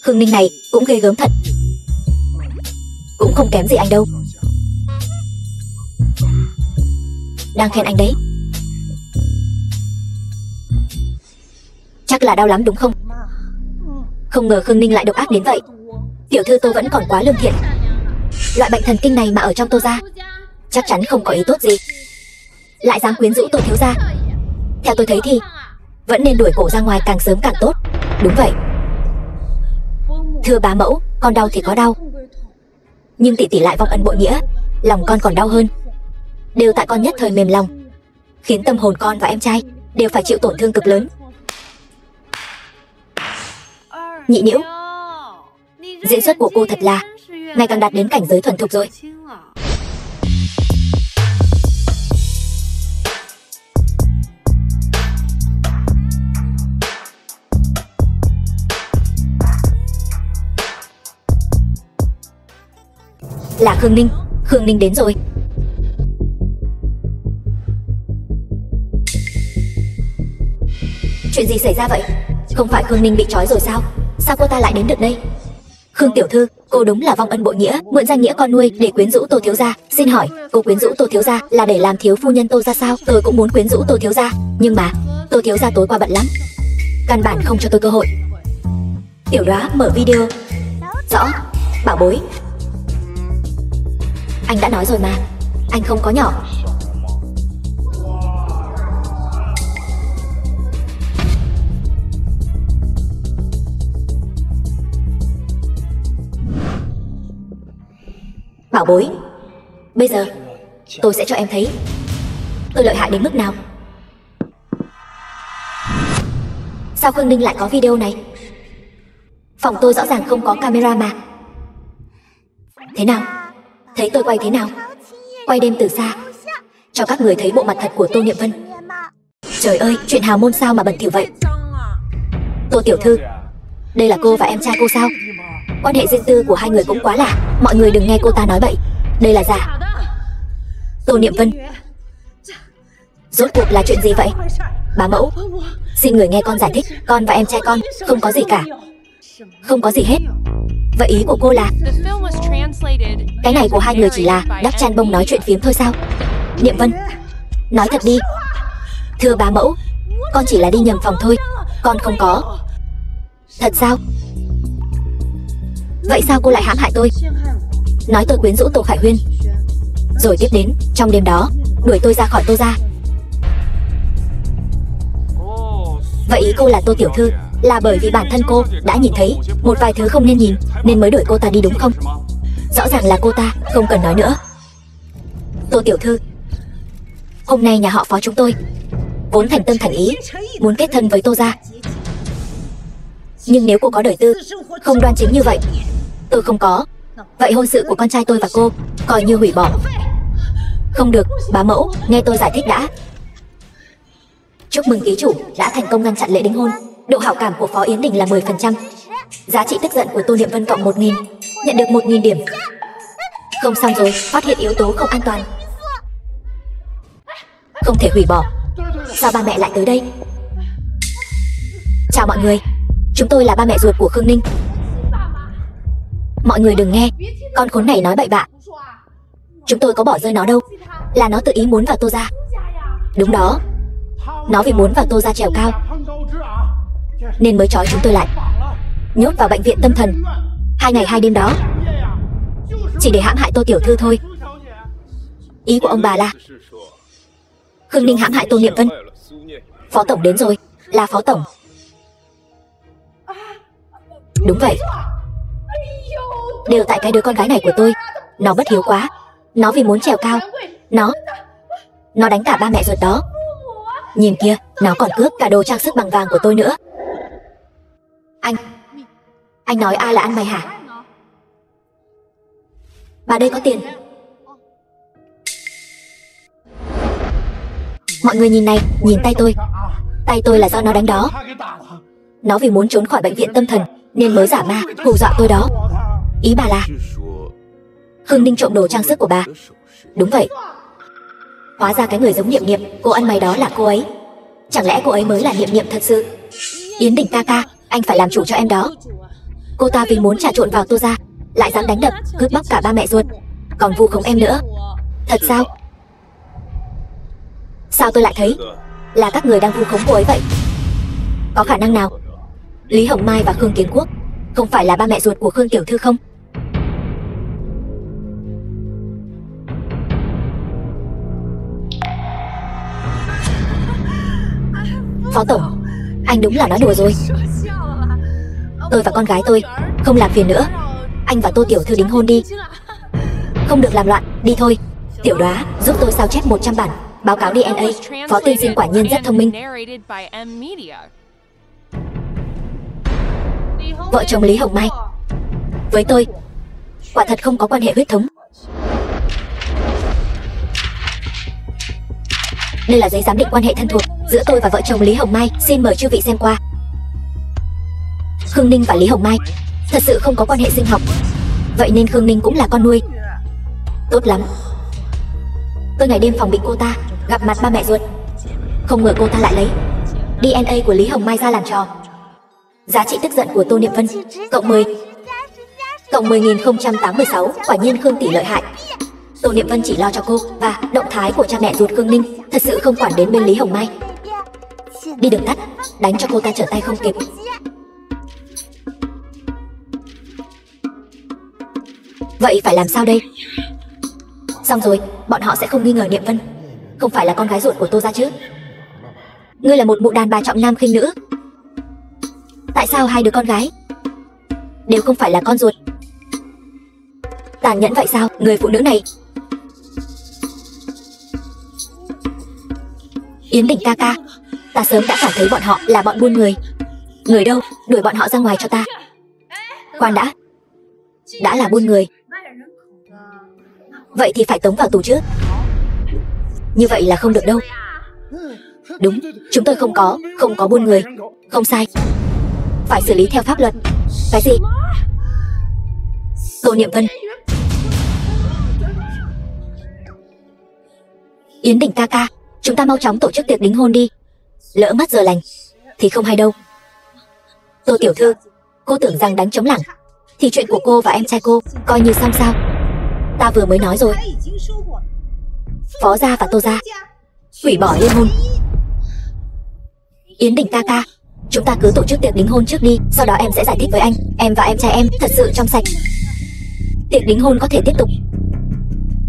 Khương Ninh này cũng ghê gớm thật, cũng không kém gì anh đâu. Đang khen anh đấy, chắc là đau lắm đúng không? Không ngờ Khương Ninh lại độc ác đến vậy. Tiểu thư Tô vẫn còn quá lương thiện. Loại bệnh thần kinh này mà ở trong Tô gia chắc chắn không có ý tốt gì, lại dám quyến rũ Tô thiếu gia. Theo tôi thấy thì vẫn nên đuổi cổ ra ngoài càng sớm càng tốt. Đúng vậy, thưa bá mẫu, con đau thì có đau, nhưng tỷ tỷ lại vong ân bội nghĩa, lòng con còn đau hơn. Đều tại con nhất thời mềm lòng, khiến tâm hồn con và em trai đều phải chịu tổn thương cực lớn. Nhị Nhiễu, diễn xuất của cô thật là ngày càng đạt đến cảnh giới thuần thục rồi. Là Khương Ninh, Khương Ninh đến rồi. Chuyện gì xảy ra vậy? Không phải Khương Ninh bị trói rồi sao? Sao cô ta lại đến được đây? Khương tiểu thư, cô đúng là vong ân bội nghĩa, mượn danh nghĩa con nuôi để quyến rũ Tô thiếu gia. Xin hỏi, cô quyến rũ Tô thiếu gia là để làm thiếu phu nhân Tô gia sao? Tôi cũng muốn quyến rũ Tô thiếu gia, nhưng mà Tô thiếu gia tối qua bận lắm, căn bản không cho tôi cơ hội. Tiểu Đóa mở video. Rõ, bảo bối. Anh đã nói rồi mà, anh không có nhỏ. Bảo bối, bây giờ tôi sẽ cho em thấy tôi lợi hại đến mức nào. Sao Khương Ninh lại có video này? Phòng tôi rõ ràng không có camera mà. Thế nào? Thấy tôi quay thế nào? Quay đêm từ xa, cho các người thấy bộ mặt thật của Tô Niệm Vân. Trời ơi, chuyện hào môn sao mà bẩn thỉu vậy? Tô tiểu thư, đây là cô và em trai cô sao? Quan hệ riêng tư của hai người cũng quá lạ. Mọi người đừng nghe cô ta nói bậy, đây là giả. Tô Niệm Vân, rốt cuộc là chuyện gì vậy? Bá mẫu, xin người nghe con giải thích. Con và em trai con không có gì cả. Không có gì hết. Vậy ý của cô là cái này của hai người chỉ là đắp chăn bông nói chuyện phiếm thôi sao? Niệm Vân, nói thật đi. Thưa bá mẫu, con chỉ là đi nhầm phòng thôi, con không có. Thật sao? Vậy sao cô lại hãm hại tôi? Nói tôi quyến rũ Tô Khải Huyên, rồi tiếp đến trong đêm đó đuổi tôi ra khỏi Tô gia. Vậy ý cô là Tô tiểu thư là bởi vì bản thân cô đã nhìn thấy một vài thứ không nên nhìn nên mới đuổi cô ta đi đúng không? Rõ ràng là cô ta, không cần nói nữa. Tô tiểu thư, hôm nay nhà họ Phó chúng tôi vốn thành tâm thành ý muốn kết thân với Tô gia, nhưng nếu cô có đời tư không đoan chính như vậy, tôi không có, vậy hôn sự của con trai tôi và cô coi như hủy bỏ. Không được, bá mẫu, nghe tôi giải thích đã. Chúc mừng ký chủ đã thành công ngăn chặn lễ đính hôn. Độ hảo cảm của Phó Yến Đình là 10%. Giá trị tức giận của Tô Niệm Vân cộng 1000, nhận được 1000 điểm. Không xong rồi, phát hiện yếu tố không an toàn, không thể hủy bỏ. Sao ba mẹ lại tới đây? Chào mọi người, chúng tôi là ba mẹ ruột của Khương Ninh. Mọi người đừng nghe con khốn này nói bậy bạ. Chúng tôi có bỏ rơi nó đâu, là nó tự ý muốn vào Tô gia. Đúng đó, nó vì muốn vào Tô gia trèo cao nên mới trói chúng tôi lại, nhốt vào bệnh viện tâm thần 2 ngày 2 đêm đó, chỉ để hãm hại Tô tiểu thư thôi. Ý của ông bà là Khương Ninh hãm hại Tô Niệm Vân. Phó tổng đến rồi, là Phó tổng. Đúng vậy, đều tại cái đứa con gái này của tôi. Nó bất hiếu quá, nó vì muốn trèo cao, nó đánh cả ba mẹ ruột đó. Nhìn kia, nó còn cướp cả đồ trang sức bằng vàng của tôi nữa. Anh nói ai là ăn mày hả? Bà đây có tiền. Mọi người nhìn này, nhìn tay tôi. Tay tôi là do nó đánh đó. Nó vì muốn trốn khỏi bệnh viện tâm thần nên mới giả ma hù dọa tôi đó. Ý bà là Khương Ninh trộm đồ trang sức của bà? Đúng vậy. Hóa ra cái người giống Niệm Niệm, cô ăn mày đó là cô ấy. Chẳng lẽ cô ấy mới là Niệm Niệm thật sự? Yến Đình ca ca, anh phải làm chủ cho em đó. Cô ta vì muốn trà trộn vào Tô gia lại dám đánh đập, cướp bóc cả ba mẹ ruột, còn vu khống em nữa. Thật sao? Sao tôi lại thấy là các người đang vu khống cô ấy vậy? Có khả năng nào Lý Hồng Mai và Khương Kiến Quốc không phải là ba mẹ ruột của Khương tiểu thư không? Phó tổng, anh đúng là nói đùa rồi. Tôi và con gái tôi không làm phiền nữa. Anh và Tô tiểu thư đính hôn đi. Không được làm loạn, đi thôi. Tiểu Đóa, giúp tôi sao chép 100 bản báo cáo DNA. Phó tiên sinh quả nhiên rất thông minh. Vợ chồng Lý Hồng Mai với tôi quả thật không có quan hệ huyết thống. Đây là giấy giám định quan hệ thân thuộc giữa tôi và vợ chồng Lý Hồng Mai, xin mời chư vị xem qua. Khương Ninh và Lý Hồng Mai thật sự không có quan hệ sinh học, vậy nên Khương Ninh cũng là con nuôi. Tốt lắm. Tôi ngày đêm phòng bị cô ta gặp mặt ba mẹ ruột, không ngờ cô ta lại lấy DNA của Lý Hồng Mai ra làm trò. Giá trị tức giận của Tô Niệm Vân cộng 10. Cộng 10.086. Quả nhiên Khương tỷ lợi hại. Tô Niệm Vân chỉ lo cho cô, và động thái của cha mẹ ruột Khương Ninh thật sự không quản đến bên Lý Hồng Mai. Đi đường tắt, đánh cho cô ta trở tay không kịp. Vậy phải làm sao đây? Xong rồi, bọn họ sẽ không nghi ngờ Niệm Vân không phải là con gái ruột của Tô gia chứ? Ngươi là một mụ đàn bà trọng nam khinh nữ. Tại sao hai đứa con gái đều không phải là con ruột? Tàn nhẫn vậy sao, người phụ nữ này? Yến Đình ca ca, ta sớm đã cảm thấy bọn họ là bọn buôn người. Người đâu, đuổi bọn họ ra ngoài cho ta. Khoan đã là buôn người, vậy thì phải tống vào tù chứ. Như vậy là không được đâu. Đúng, chúng tôi không có buôn người. Không sai, phải xử lý theo pháp luật. Cái gì? Tô Niệm Vân, Yến Đình ca ca, chúng ta mau chóng tổ chức tiệc đính hôn đi. Lỡ mất giờ lành thì không hay đâu. Tô tiểu thư, cô tưởng rằng đánh trống lảng thì chuyện của cô và em trai cô coi như xong sao? Ta vừa mới nói rồi, Phó gia và Tô gia hủy bỏ liên hôn. Yến Đình ca ca, chúng ta cứ tổ chức tiệc đính hôn trước đi, sau đó em sẽ giải thích với anh. Em và em trai em thật sự trong sạch. Tiệc đính hôn có thể tiếp tục,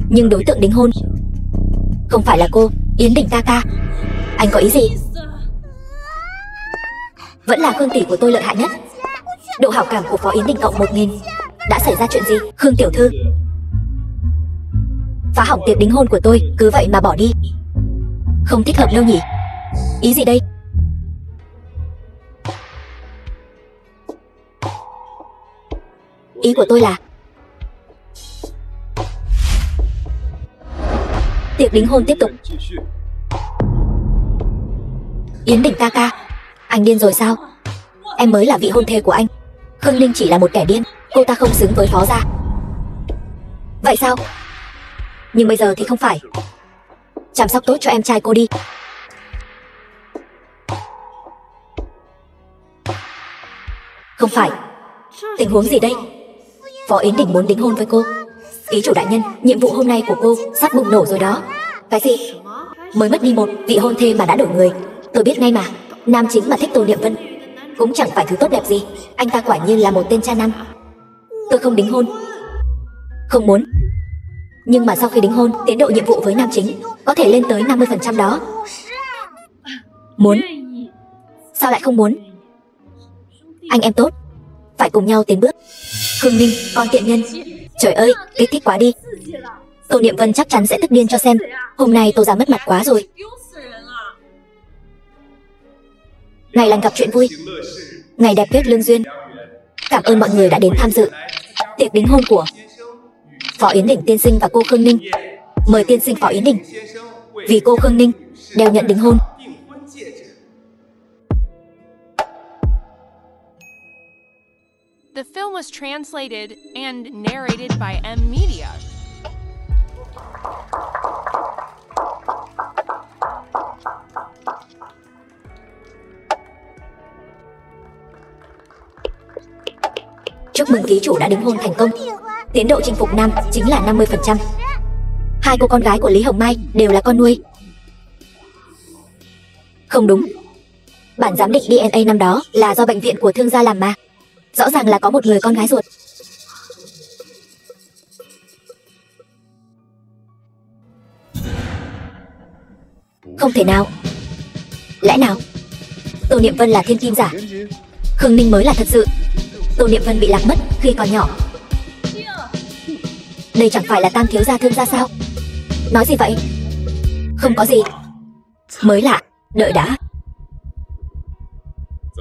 nhưng đối tượng đính hôn không phải là cô. Yến Đình ca ca, anh có ý gì? Vẫn là Khương tỷ của tôi lợi hại nhất. Độ hảo cảm của Phó Yến Đình cộng 1000. Đã xảy ra chuyện gì? Khương tiểu thư phá hỏng tiệc đính hôn của tôi, cứ vậy mà bỏ đi. Không thích hợp đâu nhỉ? Ý gì đây? Ý của tôi là tiệc đính hôn tiếp tục. Yến Đình ca ca, anh điên rồi sao? Em mới là vị hôn thê của anh. Khương Ninh chỉ là một kẻ điên, cô ta không xứng với Phó gia. Vậy sao? Nhưng bây giờ thì không phải. Chăm sóc tốt cho em trai cô đi. Không phải. Tình huống gì đây? Phó Yến Đình muốn đính hôn với cô. Ký chủ đại nhân, nhiệm vụ hôm nay của cô sắp bùng nổ rồi đó. Cái gì? Mới mất đi một vị hôn thê mà đã đổi người. Tôi biết ngay mà, nam chính mà thích Tô Niệm Vân cũng chẳng phải thứ tốt đẹp gì. Anh ta quả nhiên là một tên cha nam. Tôi không đính hôn. Không muốn. Nhưng mà sau khi đính hôn, tiến độ nhiệm vụ với nam chính có thể lên tới 50% đó. Muốn. Sao lại không muốn? Anh em tốt, phải cùng nhau tiến bước. Khương Ninh, con tiện nhân. Trời ơi, kích thích quá đi. Tô Niệm Vân chắc chắn sẽ tức điên cho xem. Hôm nay Tô gia mất mặt quá rồi. Ngày lành gặp chuyện vui, ngày đẹp kết lương duyên. Cảm ơn mọi người đã đến tham dự tiệc đính hôn của Phó Yến Đình tiên sinh và cô Khương Ninh. Mời tiên sinh Phó Yến Đình vì cô Khương Ninh đeo nhận đính hôn. The film was translated and narrated by M Media. Chúc mừng ký chủ đã đính hôn thành công. Tiến độ chinh phục nam chính là 50%. Hai cô con gái của Lý Hồng Mai đều là con nuôi. Không đúng. Bản giám định DNA năm đó là do bệnh viện của thương gia làm mà. Rõ ràng là có một người con gái ruột. Không thể nào. Lẽ nào Tô Niệm Vân là thiên kim giả, Khương Ninh mới là thật sự? Tô Niệm Vân bị lạc mất khi còn nhỏ. Đây chẳng phải là tam thiếu gia thương gia sao? Nói gì vậy? Không có gì. Mới lạ, đợi đã.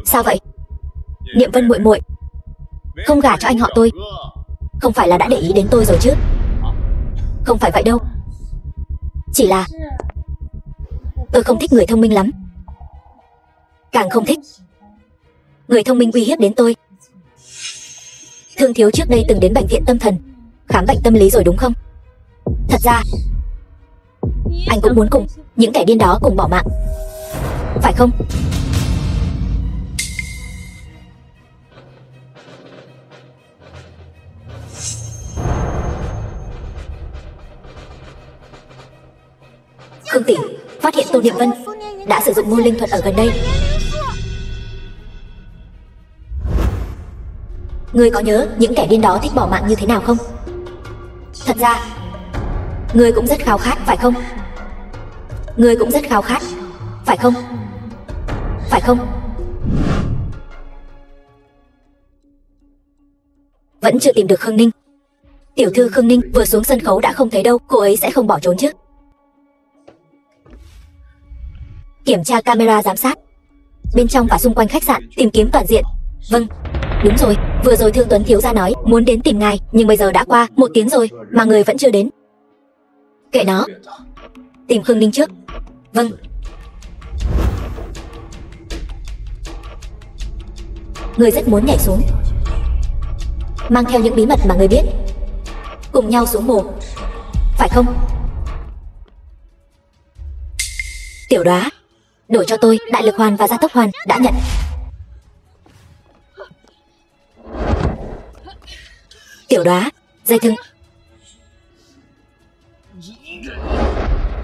Sao vậy? Niệm Vân muội muội không gả cho anh họ tôi, không phải là đã để ý đến tôi rồi chứ? Không phải vậy đâu. Chỉ là tôi không thích người thông minh lắm. Càng không thích người thông minh uy hiếp đến tôi. Thương thiếu trước đây từng đến bệnh viện tâm thần khám bệnh tâm lý rồi đúng không? Thật ra anh cũng muốn cùng những kẻ điên đó cùng bỏ mạng, phải không? Khương tỷ, phát hiện Tô Niệm Vân đã sử dụng ngôn linh thuật ở gần đây. Ngươi có nhớ những kẻ điên đó thích bỏ mạng như thế nào không? Thật ra, ngươi cũng rất khao khát, phải không? Ngươi cũng rất khao khát, phải không? Phải không? Vẫn chưa tìm được Khương Ninh. Tiểu thư Khương Ninh vừa xuống sân khấu đã không thấy đâu, cô ấy sẽ không bỏ trốn chứ? Kiểm tra camera giám sát bên trong và xung quanh khách sạn, tìm kiếm toàn diện. Vâng, đúng rồi, vừa rồi Thương Tuấn thiếu gia nói muốn đến tìm ngài, nhưng bây giờ đã qua 1 tiếng rồi mà người vẫn chưa đến. Kệ nó, tìm Khương Ninh trước. Vâng. Người rất muốn nhảy xuống, mang theo những bí mật mà người biết, cùng nhau xuống mồ, phải không? Tiểu Đóa, đổi cho tôi đại lực hoàn và gia tốc hoàn. Đã nhận. Tiểu Đóa, dây thừng.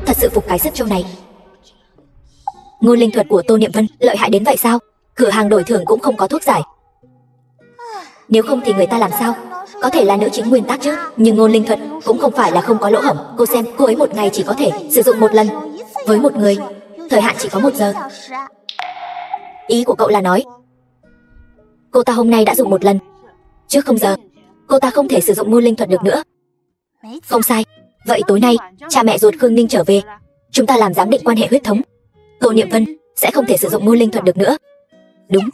Thật sự phục cái sức trâu này. Ngôn linh thuật của Tô Niệm Vân lợi hại đến vậy sao? Cửa hàng đổi thưởng cũng không có thuốc giải. Nếu không thì người ta làm sao? Có thể là nữ chính nguyên tắc chứ, nhưng ngôn linh thuật cũng không phải là không có lỗ hổng. Cô xem, cô ấy một ngày chỉ có thể sử dụng 1 lần. Với một người, thời hạn chỉ có 1 giờ. Ý của cậu là nói cô ta hôm nay đã dùng 1 lần, trước 0 giờ cô ta không thể sử dụng ngôn linh thuật được nữa. Không sai. Vậy tối nay cha mẹ ruột Khương Ninh trở về, chúng ta làm giám định quan hệ huyết thống. Tô Niệm Vân sẽ không thể sử dụng ngôn linh thuật được nữa. Đúng.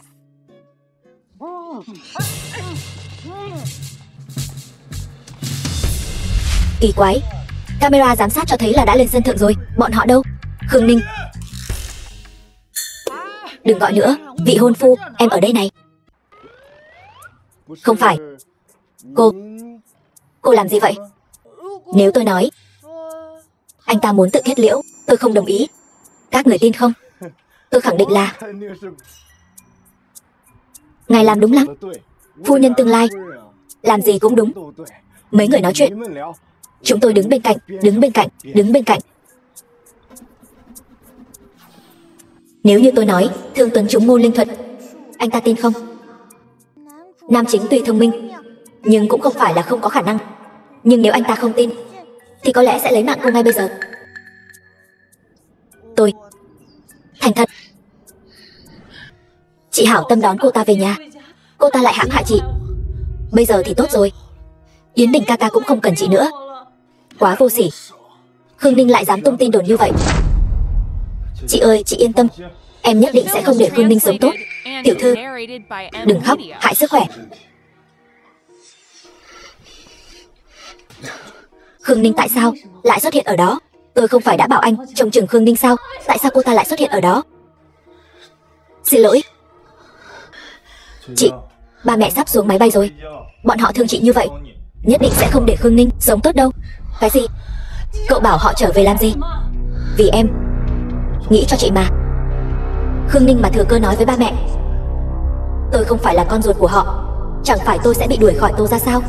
Kỳ quái, camera giám sát cho thấy là đã lên sân thượng rồi. Bọn họ đâu? Khương Ninh, đừng gọi nữa, vị hôn phu, em ở đây này. Không phải. Cô làm gì vậy? Nếu tôi nói anh ta muốn tự kết liễu, tôi không đồng ý. Các người tin không? Tôi khẳng định là ngài làm đúng lắm. Phu nhân tương lai làm gì cũng đúng. Mấy người nói chuyện, chúng tôi đứng bên cạnh, đứng bên cạnh, đứng bên cạnh. Nếu như tôi nói Thương Tuấn trúng ngôn linh thuật, anh ta tin không? Nam chính tuy thông minh, nhưng cũng không phải là không có khả năng. Nhưng nếu anh ta không tin, thì có lẽ sẽ lấy mạng cô ngay bây giờ. Tôi thành thật. Chị hảo tâm đón cô ta về nhà, cô ta lại hãm hại chị. Bây giờ thì tốt rồi, Yến Đình ca ca cũng không cần chị nữa. Quá vô sỉ. Khương Ninh lại dám tung tin đồn như vậy. Chị ơi, chị yên tâm, em nhất định sẽ không để Khương Ninh sống tốt. Tiểu thư, đừng khóc, hại sức khỏe. Khương Ninh tại sao lại xuất hiện ở đó? Tôi không phải đã bảo anh trông chừng Khương Ninh sao? Tại sao cô ta lại xuất hiện ở đó? Xin lỗi. Chị, ba mẹ sắp xuống máy bay rồi. Bọn họ thương chị như vậy, nhất định sẽ không để Khương Ninh sống tốt đâu. Cái gì? Cậu bảo họ trở về làm gì? Vì em nghĩ cho chị mà. Khương Ninh mà thừa cơ nói với ba mẹ tôi không phải là con ruột của họ, chẳng phải tôi sẽ bị đuổi khỏi Tô gia sao?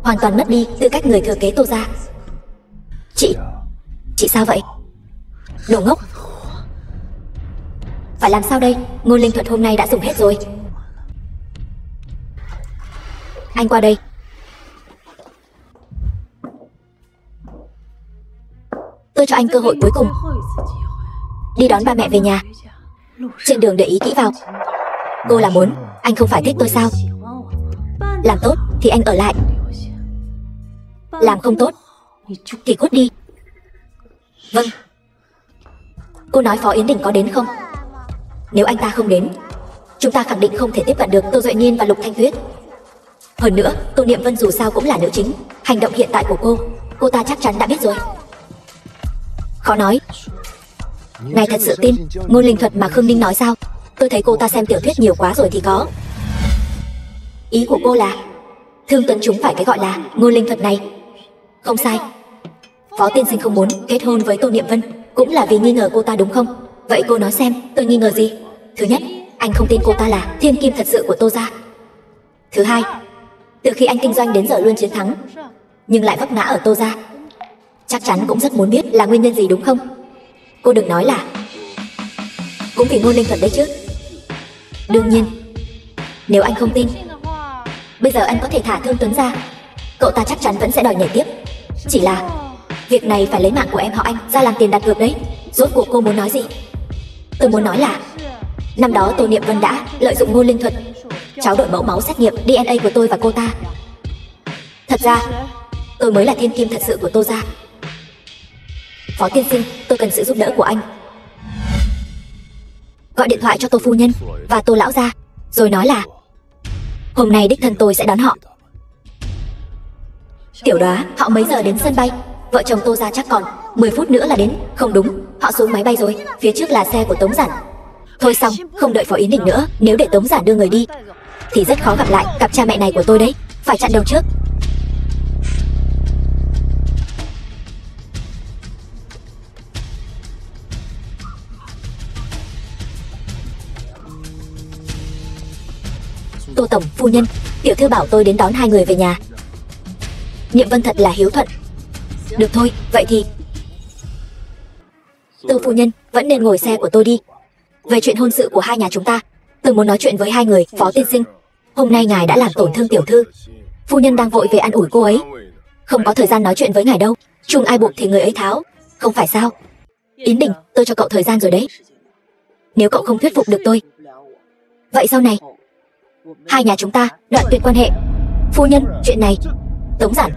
Hoàn toàn mất đi tư cách người thừa kế Tô gia. Chị sao vậy? Đồ ngốc. Phải làm sao đây? Ngôn linh thuật hôm nay đã dùng hết rồi. Anh qua đây. Tôi cho anh cơ hội cuối cùng. Đi đón ba mẹ về nhà. Trên đường để ý kỹ vào. Cô là muốn anh không phải thích tôi sao? Làm tốt thì anh ở lại, làm không tốt thì cút đi. Vâng. Cô nói Phó Yến Đình có đến không? Nếu anh ta không đến, chúng ta khẳng định không thể tiếp cận được Tô Duệ Nhiên và Lục Thanh Tuyết. Hơn nữa, Tô Niệm Vân dù sao cũng là nữ chính. Hành động hiện tại của cô ta chắc chắn đã biết rồi. Khó nói. Ngài thật sự tin ngôn linh thuật mà Khương Ninh nói sao? Tôi thấy cô ta xem tiểu thuyết nhiều quá rồi thì có. Ý của cô là Thương Tuấn chúng phải cái gọi là ngôn linh thuật này. Không sai. Phó tiên sinh không muốn kết hôn với Tô Niệm Vân cũng là vì nghi ngờ cô ta đúng không? Vậy cô nói xem tôi nghi ngờ gì? Thứ nhất, anh không tin cô ta là thiên kim thật sự của Tô gia. Thứ hai, từ khi anh kinh doanh đến giờ luôn chiến thắng, nhưng lại vấp ngã ở Tô gia. Chắc chắn cũng rất muốn biết là nguyên nhân gì đúng không? Cô đừng nói là cũng vì Ngôn Linh Thuật đấy chứ. Đương nhiên, nếu anh không tin, bây giờ anh có thể thả Thương Tuấn ra. Cậu ta chắc chắn vẫn sẽ đòi nhảy tiếp. Chỉ là việc này phải lấy mạng của em họ Anh ra làm tiền đặt cược đấy. Rốt cuộc cô muốn nói gì? Tôi muốn nói là năm đó Tô Niệm Vân đã lợi dụng Ngôn Linh Thuật tráo đổi mẫu máu xét nghiệm DNA của tôi và cô ta. Thật ra tôi mới là thiên kim thật sự của Tô gia. Phó tiên sinh, tôi cần sự giúp đỡ của anh. Gọi điện thoại cho Tô phu nhân và Tô lão gia, rồi nói là hôm nay đích thân tôi sẽ đón họ. Tiểu Đoá, họ mấy giờ đến sân bay? Vợ chồng Tô gia chắc còn 10 phút nữa là đến. Không đúng, họ xuống máy bay rồi. Phía trước là xe của Tống Giản. Thôi xong, không đợi Phó Yến Đình nữa. Nếu để Tống Giản đưa người đi thì rất khó gặp lại cặp cha mẹ này của tôi đấy. Phải chặn đầu trước. Tô tổng, phu nhân, tiểu thư bảo tôi đến đón hai người về nhà. Niệm Vân thật là hiếu thuận. Được thôi, vậy thì Tô phu nhân vẫn nên ngồi xe của tôi đi. Về chuyện hôn sự của hai nhà chúng ta, tôi muốn nói chuyện với hai người. Phó tiên sinh, hôm nay ngài đã làm tổn thương tiểu thư. Phu nhân đang vội về an ủi cô ấy, không có thời gian nói chuyện với ngài đâu. Chung ai buộc thì người ấy tháo, không phải sao? Yến Đình, tôi cho cậu thời gian rồi đấy. Nếu cậu không thuyết phục được tôi, vậy sau này hai nhà chúng ta đoạn tuyệt quan hệ. Phu nhân, chuyện này Tống Giản,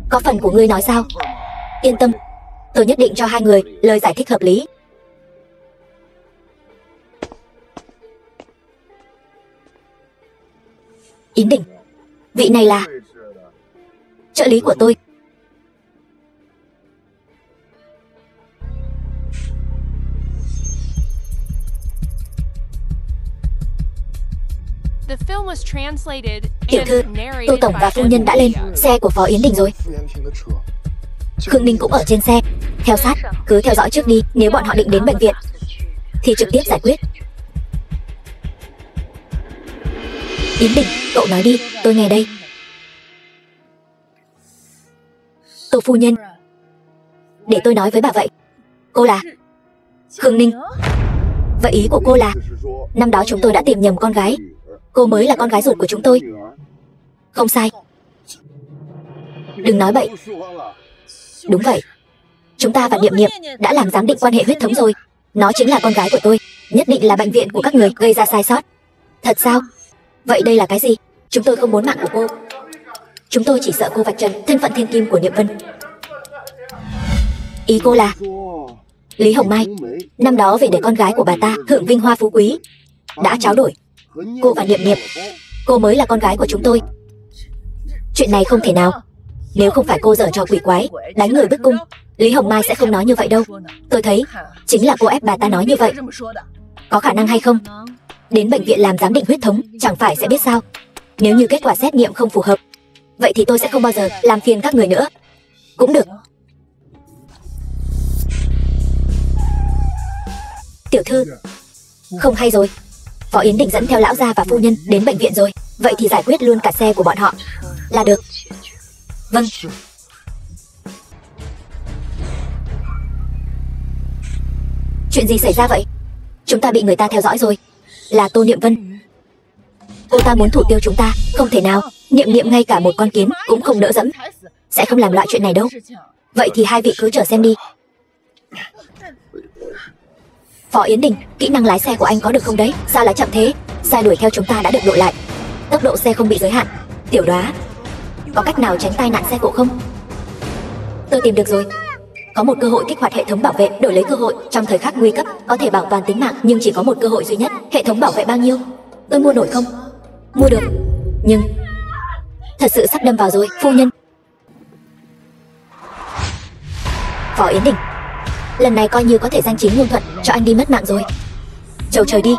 có phần của ngươi nói sao? Yên tâm, tôi nhất định cho hai người lời giải thích hợp lý. Yến Đình, vị này là trợ lý của tôi. The film was translated Tiểu thư, and Tô narrated tổng và by phu nhân đã lên xe của Phó Yến Đình rồi. Khương Ninh cũng ở trên xe. Theo sát, cứ theo dõi trước đi. Nếu bọn họ định đến bệnh viện thì trực tiếp giải quyết. Yến Đình, cậu nói đi, tôi nghe đây. Tô phu nhân, để tôi nói với bà vậy. Cô là Khương Ninh. Vậy ý của cô là năm đó chúng tôi đã tìm nhầm con gái. Cô mới là con gái ruột của chúng tôi. Không sai. Đừng nói bậy. Đúng vậy. Chúng ta và Niệm Niệm đã làm giám định quan hệ huyết thống rồi. Nó chính là con gái của tôi. Nhất định là bệnh viện của các người gây ra sai sót. Thật sao? Vậy đây là cái gì? Chúng tôi không muốn mạng của cô. Chúng tôi chỉ sợ cô vạch trần thân phận thiên kim của Niệm Vân. Ý cô là Lý Hồng Mai năm đó về để con gái của bà ta hưởng vinh hoa phú quý, đã tráo đổi cô và Niệm Niệm. Cô mới là con gái của chúng tôi. Chuyện này không thể nào. Nếu không phải cô giở trò quỷ quái đánh người bức cung, Lý Hồng Mai sẽ không nói như vậy đâu. Tôi thấy chính là cô ép bà ta nói như vậy. Có khả năng hay không? Đến bệnh viện làm giám định huyết thống chẳng phải sẽ biết sao? Nếu như kết quả xét nghiệm không phù hợp, vậy thì tôi sẽ không bao giờ làm phiền các người nữa. Cũng được. Tiểu thư, không hay rồi. Phó Yến Đình dẫn theo lão gia và phu nhân đến bệnh viện rồi. Vậy thì giải quyết luôn cả xe của bọn họ là được. Vâng. Chuyện gì xảy ra vậy? Chúng ta bị người ta theo dõi rồi. Là Tô Niệm Vân. Cô ta muốn thủ tiêu chúng ta. Không thể nào. Niệm Niệm ngay cả một con kiến cũng không đỡ dẫm. Sẽ không làm loại chuyện này đâu. Vậy thì hai vị cứ chờ xem đi. Phó Yến Đình, kỹ năng lái xe của anh có được không đấy? Sao lại chậm thế? Xe đuổi theo chúng ta đã được đội lại. Tốc độ xe không bị giới hạn. Tiểu Đoá, có cách nào tránh tai nạn xe cộ không? Tôi tìm được rồi. Có một cơ hội kích hoạt hệ thống bảo vệ. Đổi lấy cơ hội trong thời khắc nguy cấp có thể bảo toàn tính mạng, nhưng chỉ có một cơ hội duy nhất. Hệ thống bảo vệ bao nhiêu? Tôi mua nổi không? Mua được. Nhưng thật sự sắp đâm vào rồi, phu nhân. Phó Yến Đình, lần này coi như có thể danh chính ngôn thuận cho anh đi mất mạng rồi. Chầu trời đi.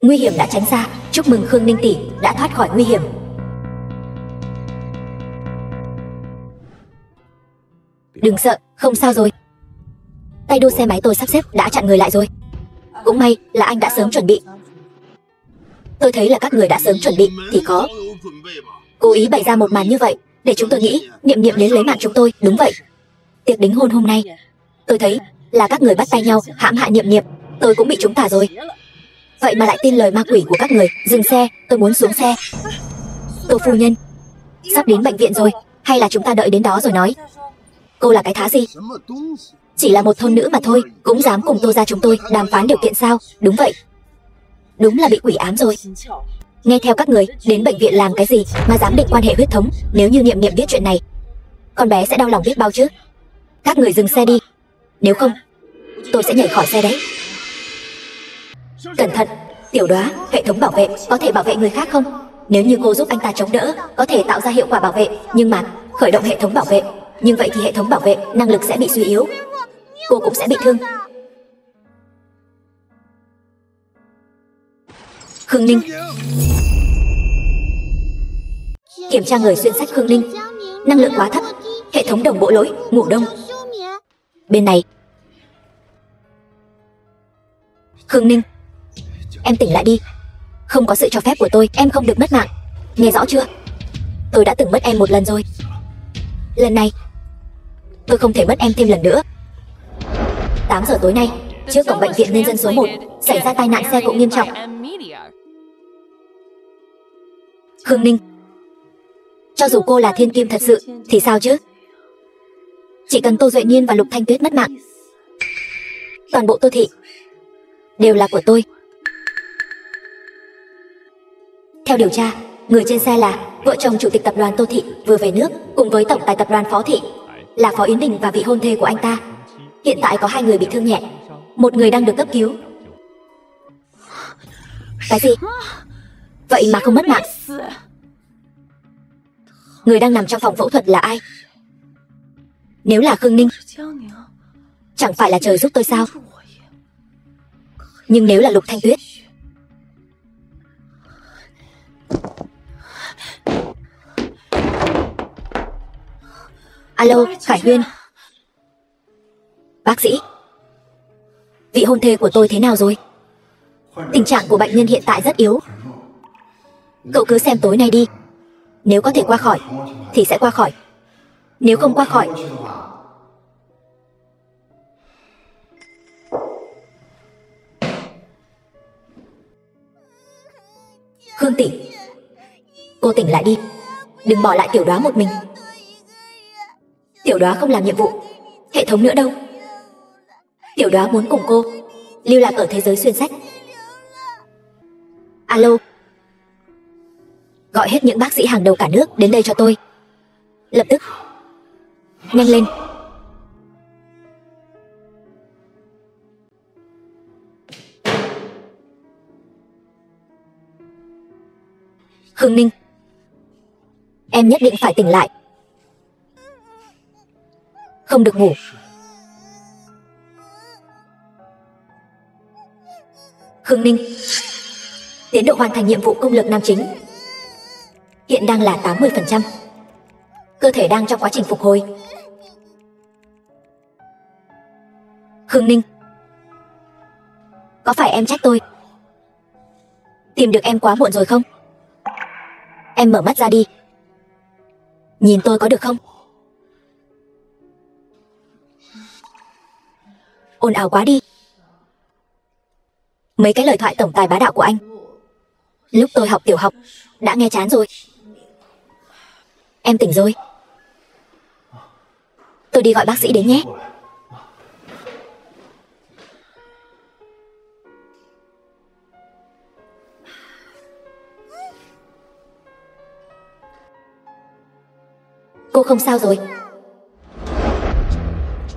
Nguy hiểm đã tránh xa. Chúc mừng Khương Ninh tỷ đã thoát khỏi nguy hiểm. Đừng sợ, không sao rồi. Tay đua xe máy tôi sắp xếp đã chặn người lại rồi. Cũng may là anh đã sớm chuẩn bị. Tôi thấy là các người đã sớm chuẩn bị thì có cố ý bày ra một màn như vậy để chúng tôi nghĩ Niệm Niệm đến lấy mạng chúng tôi. Đúng vậy. Tiệc đính hôn hôm nay, tôi thấy là các người bắt tay nhau hãm hại Niệm Niệm. Tôi cũng bị trúng tà rồi. Vậy mà lại tin lời ma quỷ của các người. Dừng xe, tôi muốn xuống xe. Tô phu nhân, sắp đến bệnh viện rồi, hay là chúng ta đợi đến đó rồi nói? Cô là cái thá gì? Chỉ là một thôn nữ mà thôi, cũng dám cùng Tô gia chúng tôi đàm phán điều kiện sao? Đúng vậy. Đúng là bị quỷ ám rồi. Nghe theo các người, đến bệnh viện làm cái gì mà dám định quan hệ huyết thống? Nếu như Niệm Niệm biết chuyện này, con bé sẽ đau lòng biết bao chứ. Các người dừng xe đi, nếu không tôi sẽ nhảy khỏi xe đấy. Cẩn thận, Tiểu Đóa, hệ thống bảo vệ có thể bảo vệ người khác không? Nếu như cô giúp anh ta chống đỡ, có thể tạo ra hiệu quả bảo vệ. Nhưng mà khởi động hệ thống bảo vệ, nhưng vậy thì hệ thống bảo vệ năng lực sẽ bị suy yếu. Cô cũng sẽ bị thương. Khương Ninh. Kiểm tra người xuyên sách Khương Ninh. Năng lượng quá thấp. Hệ thống đồng bộ lỗi, ngủ đông. Bên này. Khương Ninh, em tỉnh lại đi. Không có sự cho phép của tôi, em không được mất mạng. Nghe rõ chưa? Tôi đã từng mất em một lần rồi. Lần này tôi không thể mất em thêm lần nữa. 8 giờ tối nay, trước cổng bệnh viện nhân dân số 1 xảy ra tai nạn xe cộ nghiêm trọng. Khương Ninh, cho dù cô là thiên kim thật sự thì sao chứ? Chỉ cần Tô Duệ Nhiên và Lục Thanh Tuyết mất mạng, toàn bộ Tô thị đều là của tôi. Theo điều tra, người trên xe là vợ chồng chủ tịch tập đoàn Tô thị vừa về nước cùng với tổng tài tập đoàn Phó thị, là Phó Yến Đình và vị hôn thê của anh ta. Hiện tại có 2 người bị thương nhẹ, một người đang được cấp cứu. Cái gì? Vậy mà không mất mạng. Người đang nằm trong phòng phẫu thuật là ai? Nếu là Khương Ninh, chẳng phải là trời giúp tôi sao? Nhưng nếu là Lục Thanh Tuyết, alo, Khải Huyên. Bác sĩ, vị hôn thê của tôi thế nào rồi? Tình trạng của bệnh nhân hiện tại rất yếu. Cậu cứ xem tối nay đi. Nếu có thể qua khỏi thì sẽ qua khỏi. Nếu không qua khỏi, Khương tỷ, cô tỉnh lại đi. Đừng bỏ lại Tiểu Đóa một mình. Tiểu Đóa không làm nhiệm vụ hệ thống nữa đâu. Tiểu Đóa muốn cùng cô lưu lạc ở thế giới xuyên sách. Alo, gọi hết những bác sĩ hàng đầu cả nước đến đây cho tôi. Lập tức. Nhanh lên. Khương Ninh, em nhất định phải tỉnh lại. Không được ngủ. Khương Ninh, tiến độ hoàn thành nhiệm vụ công lược nam chính hiện đang là 80%. Cơ thể đang trong quá trình phục hồi. Khương Ninh, có phải em trách tôi tìm được em quá muộn rồi không? Em mở mắt ra đi. Nhìn tôi có được không? Ồn ào quá đi. Mấy cái lời thoại tổng tài bá đạo của anh lúc tôi học tiểu học đã nghe chán rồi. Em tỉnh rồi. Tôi đi gọi bác sĩ đến nhé. Cô không sao rồi.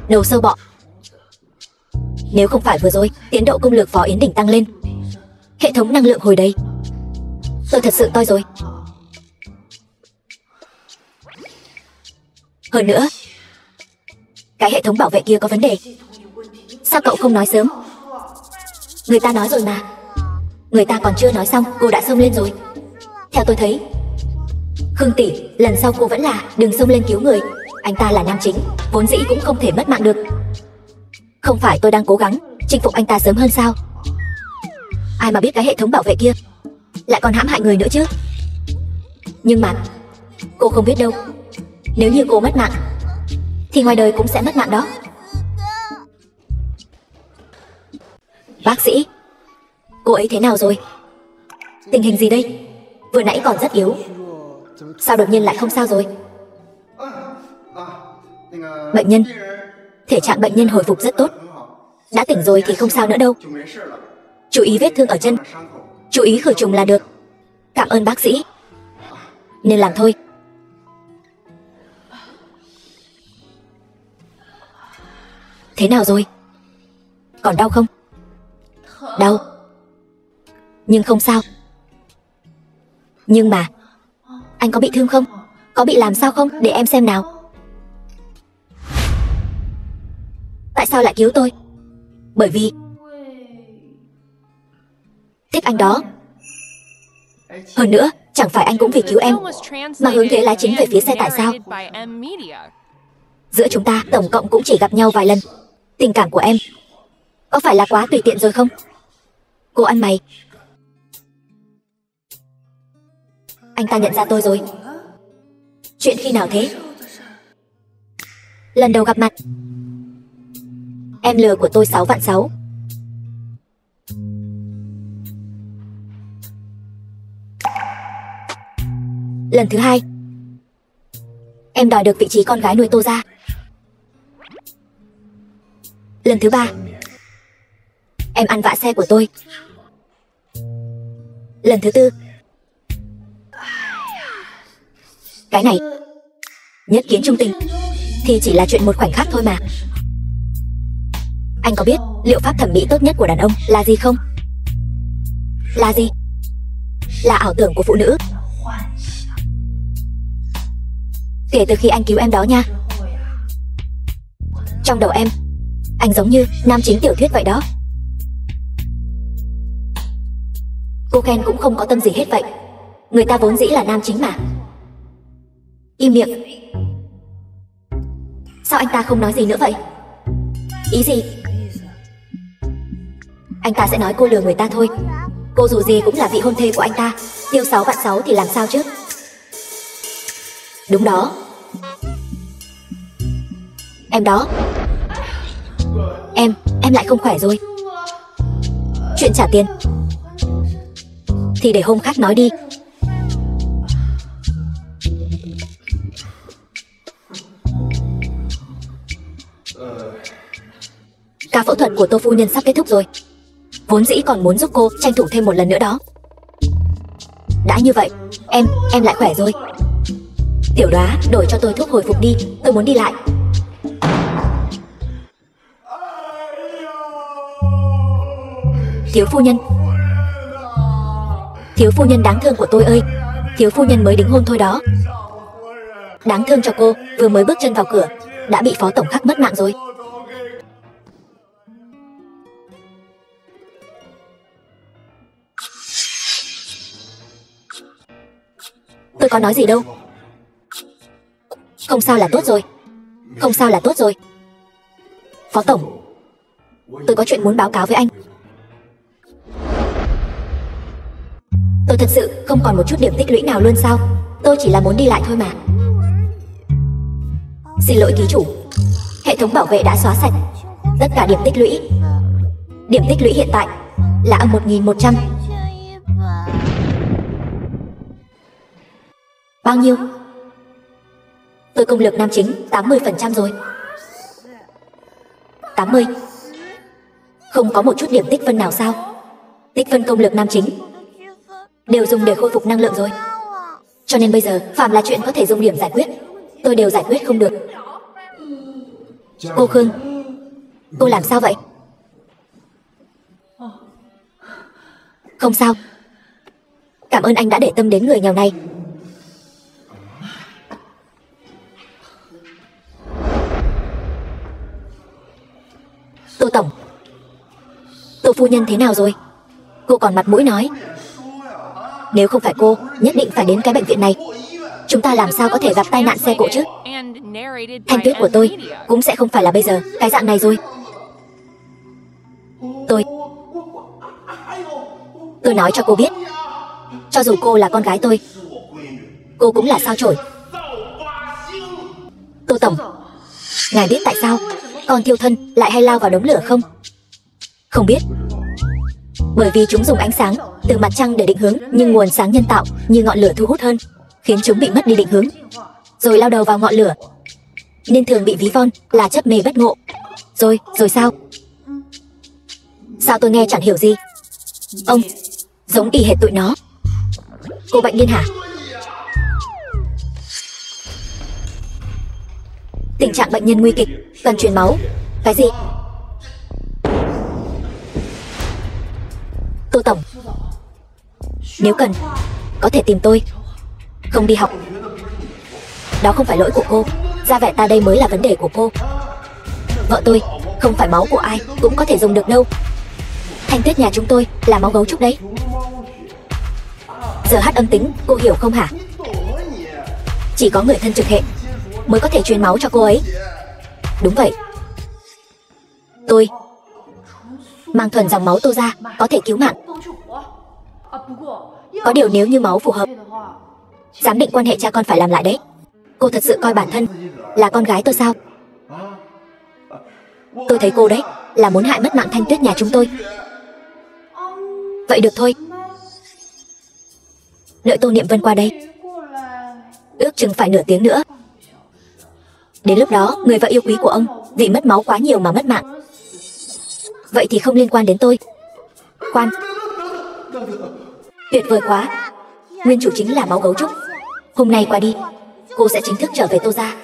Đầu sâu bọ. Nếu không phải vừa rồi tiến độ công lược Phó Yến Đỉnh tăng lên, hệ thống năng lượng hồi đầy, tôi thật sự toi rồi. Hơn nữa, cái hệ thống bảo vệ kia có vấn đề. Sao cậu không nói sớm? Người ta nói rồi mà. Người ta còn chưa nói xong, cô đã xông lên rồi. Theo tôi thấy, Khương tỷ, lần sau cô vẫn là đừng xông lên cứu người. Anh ta là nam chính, vốn dĩ cũng không thể mất mạng được. Không phải tôi đang cố gắng chinh phục anh ta sớm hơn sao? Ai mà biết cái hệ thống bảo vệ kia lại còn hãm hại người nữa chứ. Nhưng mà cô không biết đâu, nếu như cô mất mạng thì ngoài đời cũng sẽ mất mạng đó. Bác sĩ, cô ấy thế nào rồi? Tình hình gì đây? Vừa nãy còn rất yếu, sao đột nhiên lại không sao rồi? Bệnh nhân, thể trạng bệnh nhân hồi phục rất tốt. Đã tỉnh rồi thì không sao nữa đâu. Chú ý vết thương ở chân, chú ý khử trùng là được. Cảm ơn bác sĩ. Nên làm thôi. Thế nào rồi? Còn đau không? Đau, nhưng không sao. Nhưng mà anh có bị thương không? Có bị làm sao không? Để em xem nào. Tại sao lại cứu tôi? Bởi vì thích anh đó. Hơn nữa, chẳng phải anh cũng vì cứu em mà hướng thế lái chính về phía xe tải sao? Giữa chúng ta tổng cộng cũng chỉ gặp nhau vài lần. Tình cảm của em có phải là quá tùy tiện rồi không? Cô ăn mày. Anh ta nhận ra tôi rồi. Chuyện khi nào thế? Lần đầu gặp mặt. Em lừa của tôi 6.600.000. Lần thứ hai, em đòi được vị trí con gái nuôi Tô ra. Lần thứ ba, em ăn vạ xe của tôi. Lần thứ tư, cái này nhất kiến trung tình thì chỉ là chuyện một khoảnh khắc thôi mà. Anh có biết liệu pháp thẩm mỹ tốt nhất của đàn ông là gì không? Là gì? Là ảo tưởng của phụ nữ. Kể từ khi anh cứu em đó nha, trong đầu em, anh giống như nam chính tiểu thuyết vậy đó. Cô khen cũng không có tâm gì hết vậy. Người ta vốn dĩ là nam chính mà. Im miệng. Sao anh ta không nói gì nữa vậy? Ý gì? Anh ta sẽ nói cô lừa người ta thôi. Cô dù gì cũng là vị hôn thê của anh ta. Tiêu 6.600.000 thì làm sao chứ? Đúng đó. Em đó. Em lại không khỏe rồi. Chuyện trả tiền thì để hôm khác nói đi. Ca phẫu thuật của Tô phu nhân sắp kết thúc rồi. Vốn dĩ còn muốn giúp cô tranh thủ thêm một lần nữa đó. Đã như vậy, em lại khỏe rồi. Tiểu Đóa, đổi cho tôi thuốc hồi phục đi, tôi muốn đi lại. Thiếu phu nhân. Thiếu phu nhân đáng thương của tôi ơi. Thiếu phu nhân mới đính hôn thôi đó. Đáng thương cho cô, vừa mới bước chân vào cửa đã bị phó tổng khắc mất mạng rồi. Tôi có nói gì đâu. Không sao là tốt rồi. Không sao là tốt rồi. Phó tổng, tôi có chuyện muốn báo cáo với anh. Tôi thật sự không còn một chút điểm tích lũy nào luôn sao? Tôi chỉ là muốn đi lại thôi mà. Xin lỗi ký chủ, hệ thống bảo vệ đã xóa sạch tất cả điểm tích lũy. Điểm tích lũy hiện tại là âm 1.100. Bao nhiêu? Tôi công lược nam chính 80% rồi. 80. Không có một chút điểm tích phân nào sao? Tích phân công lược nam chính đều dùng để khôi phục năng lượng rồi. Cho nên bây giờ phàm là chuyện có thể dùng điểm giải quyết, tôi đều giải quyết không được. Cô Khương, cô làm sao vậy? Không sao. Cảm ơn anh đã để tâm đến người nghèo này. Tô tổng, Tô phu nhân thế nào rồi? Cô còn mặt mũi nói. Nếu không phải cô, nhất định phải đến cái bệnh viện này. Chúng ta làm sao có thể gặp tai nạn xe cộ chứ? narrated Thanh by Tuyết của M tôi Media. cũng sẽ không phải là bây giờ cái dạng này rồi. Tôi nói cho cô biết, cho dù cô là con gái tôi, cô cũng là sao chổi. Tô Tổng, ngài biết tại sao con thiêu thân lại hay lao vào đống lửa không? Không biết. Bởi vì chúng dùng ánh sáng từ mặt trăng để định hướng, nhưng nguồn sáng nhân tạo như ngọn lửa thu hút hơn, khiến chúng bị mất đi định hướng, rồi lao đầu vào ngọn lửa, nên thường bị ví von là chấp mê bất ngộ. Rồi sao? Sao tôi nghe chẳng hiểu gì? Ông giống y hệt tụi nó. Cô bệnh điên hả? Tình trạng bệnh nhân nguy kịch, cần truyền máu. Cái gì? Tô Tổng, nếu cần có thể tìm tôi. Không đi học, đó không phải lỗi của cô. Ra vẻ ta đây mới là vấn đề của cô. Vợ tôi không phải máu của ai cũng có thể dùng được đâu. Thanh Tuyết nhà chúng tôi là máu gấu trúc đấy. Giờ hát âm tính, cô hiểu không hả? Chỉ có người thân trực hệ mới có thể truyền máu cho cô ấy. Đúng vậy. Tôi mang thuần dòng máu Tô ra, có thể cứu mạng. Có điều nếu như máu phù hợp, giám định quan hệ cha con phải làm lại đấy. Cô thật sự coi bản thân là con gái tôi sao? Tôi thấy cô đấy là muốn hại mất mạng Thanh Tuyết nhà chúng tôi. Vậy được thôi, đợi Tô Niệm Vân qua đây. Ước chừng phải nửa tiếng nữa. Đến lúc đó, người vợ yêu quý của ông vì mất máu quá nhiều mà mất mạng. Vậy thì không liên quan đến tôi. Khoan, tuyệt vời quá. Nguyên chủ chính là máu gấu trúc. Hôm nay qua đi, cô sẽ chính thức trở về Tô gia.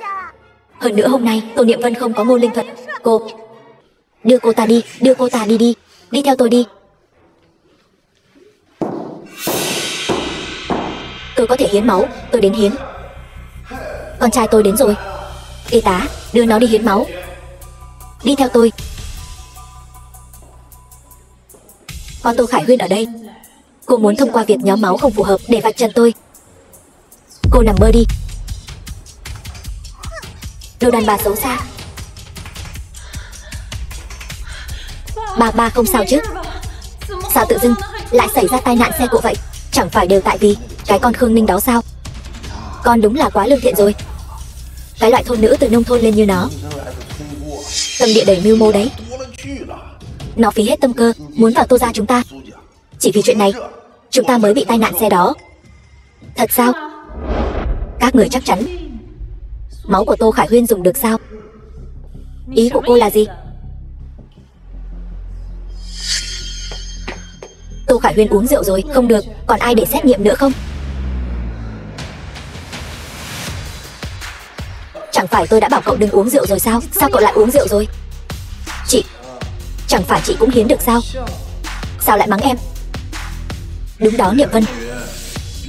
Hơn nữa hôm nay Tô Niệm Vân không có môn linh thuật. Cô đưa cô ta đi, đưa cô ta đi. Đi theo tôi đi. Tôi có thể hiến máu, tôi đến hiến. Con trai tôi đến rồi. Y tá, đưa nó đi hiến máu. Đi theo tôi. Có Tô Khải Huyên ở đây. Cô muốn thông qua việc nhóm máu không phù hợp để vạch trần tôi. Cô nằm mơ đi. Đồ đàn bà xấu xa. Bà không sao chứ? Sao tự dưng lại xảy ra tai nạn xe cộ vậy? Chẳng phải đều tại vì cái con Khương Ninh đó sao? Con đúng là quá lương thiện rồi. Cái loại thôn nữ từ nông thôn lên như nó, tâm địa đầy mưu mô đấy. Nó phí hết tâm cơ muốn vào Tô gia chúng ta. Chỉ vì chuyện này chúng ta mới bị tai nạn xe đó. Thật sao? Các người chắc chắn máu của Tô Khải Huyên dùng được sao? Ý của cô là gì? Tô Khải Huyên uống rượu rồi, không được. Còn ai để xét nghiệm nữa không? Chẳng phải tôi đã bảo cậu đừng uống rượu rồi sao? Sao cậu lại uống rượu rồi? Chị, chẳng phải chị cũng hiến được sao? Sao lại mắng em? Đúng đó Niệm Vân,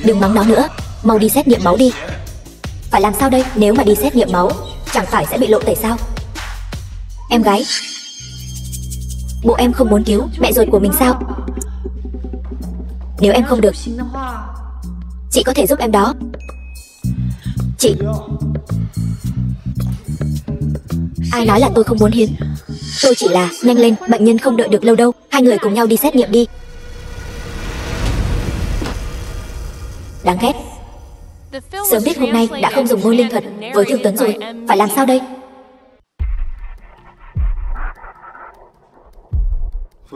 đừng mắng nó nữa. Mau đi xét nghiệm máu đi. Phải làm sao đây? Nếu mà đi xét nghiệm máu, chẳng phải sẽ bị lộ tẩy sao? Em gái, bộ em không muốn cứu mẹ ruột của mình sao? Nếu em không được, chị có thể giúp em đó. Chị, ai nói là tôi không muốn hiến? Tôi chỉ là nhanh lên, bệnh nhân không đợi được lâu đâu. Hai người cùng nhau đi xét nghiệm đi. Đáng ghét. Sớm biết hôm nay đã không dùng ngôn linh thuật với Thương Tuấn rồi. Phải làm sao đây?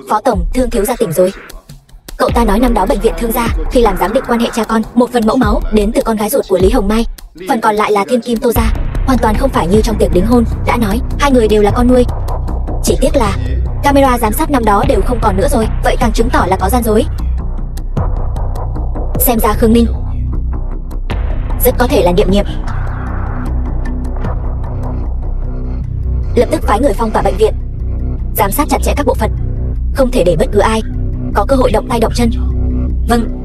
Phó tổng, Thương thiếu gia tỉnh rồi. Cậu ta nói năm đó bệnh viện Thương gia khi làm giám định quan hệ cha con, một phần mẫu máu đến từ con gái ruột của Lý Hồng Mai, phần còn lại là thiên kim Tô gia. Hoàn toàn không phải như trong tiệc đính hôn đã nói hai người đều là con nuôi. Chỉ tiếc là camera giám sát năm đó đều không còn nữa rồi. Vậy càng chứng tỏ là có gian dối. Xem ra Khương Ninh rất có thể là Niệm Niệm. Lập tức phái người phong tỏa bệnh viện, giám sát chặt chẽ các bộ phận, không thể để bất cứ ai có cơ hội động tay động chân. Vâng.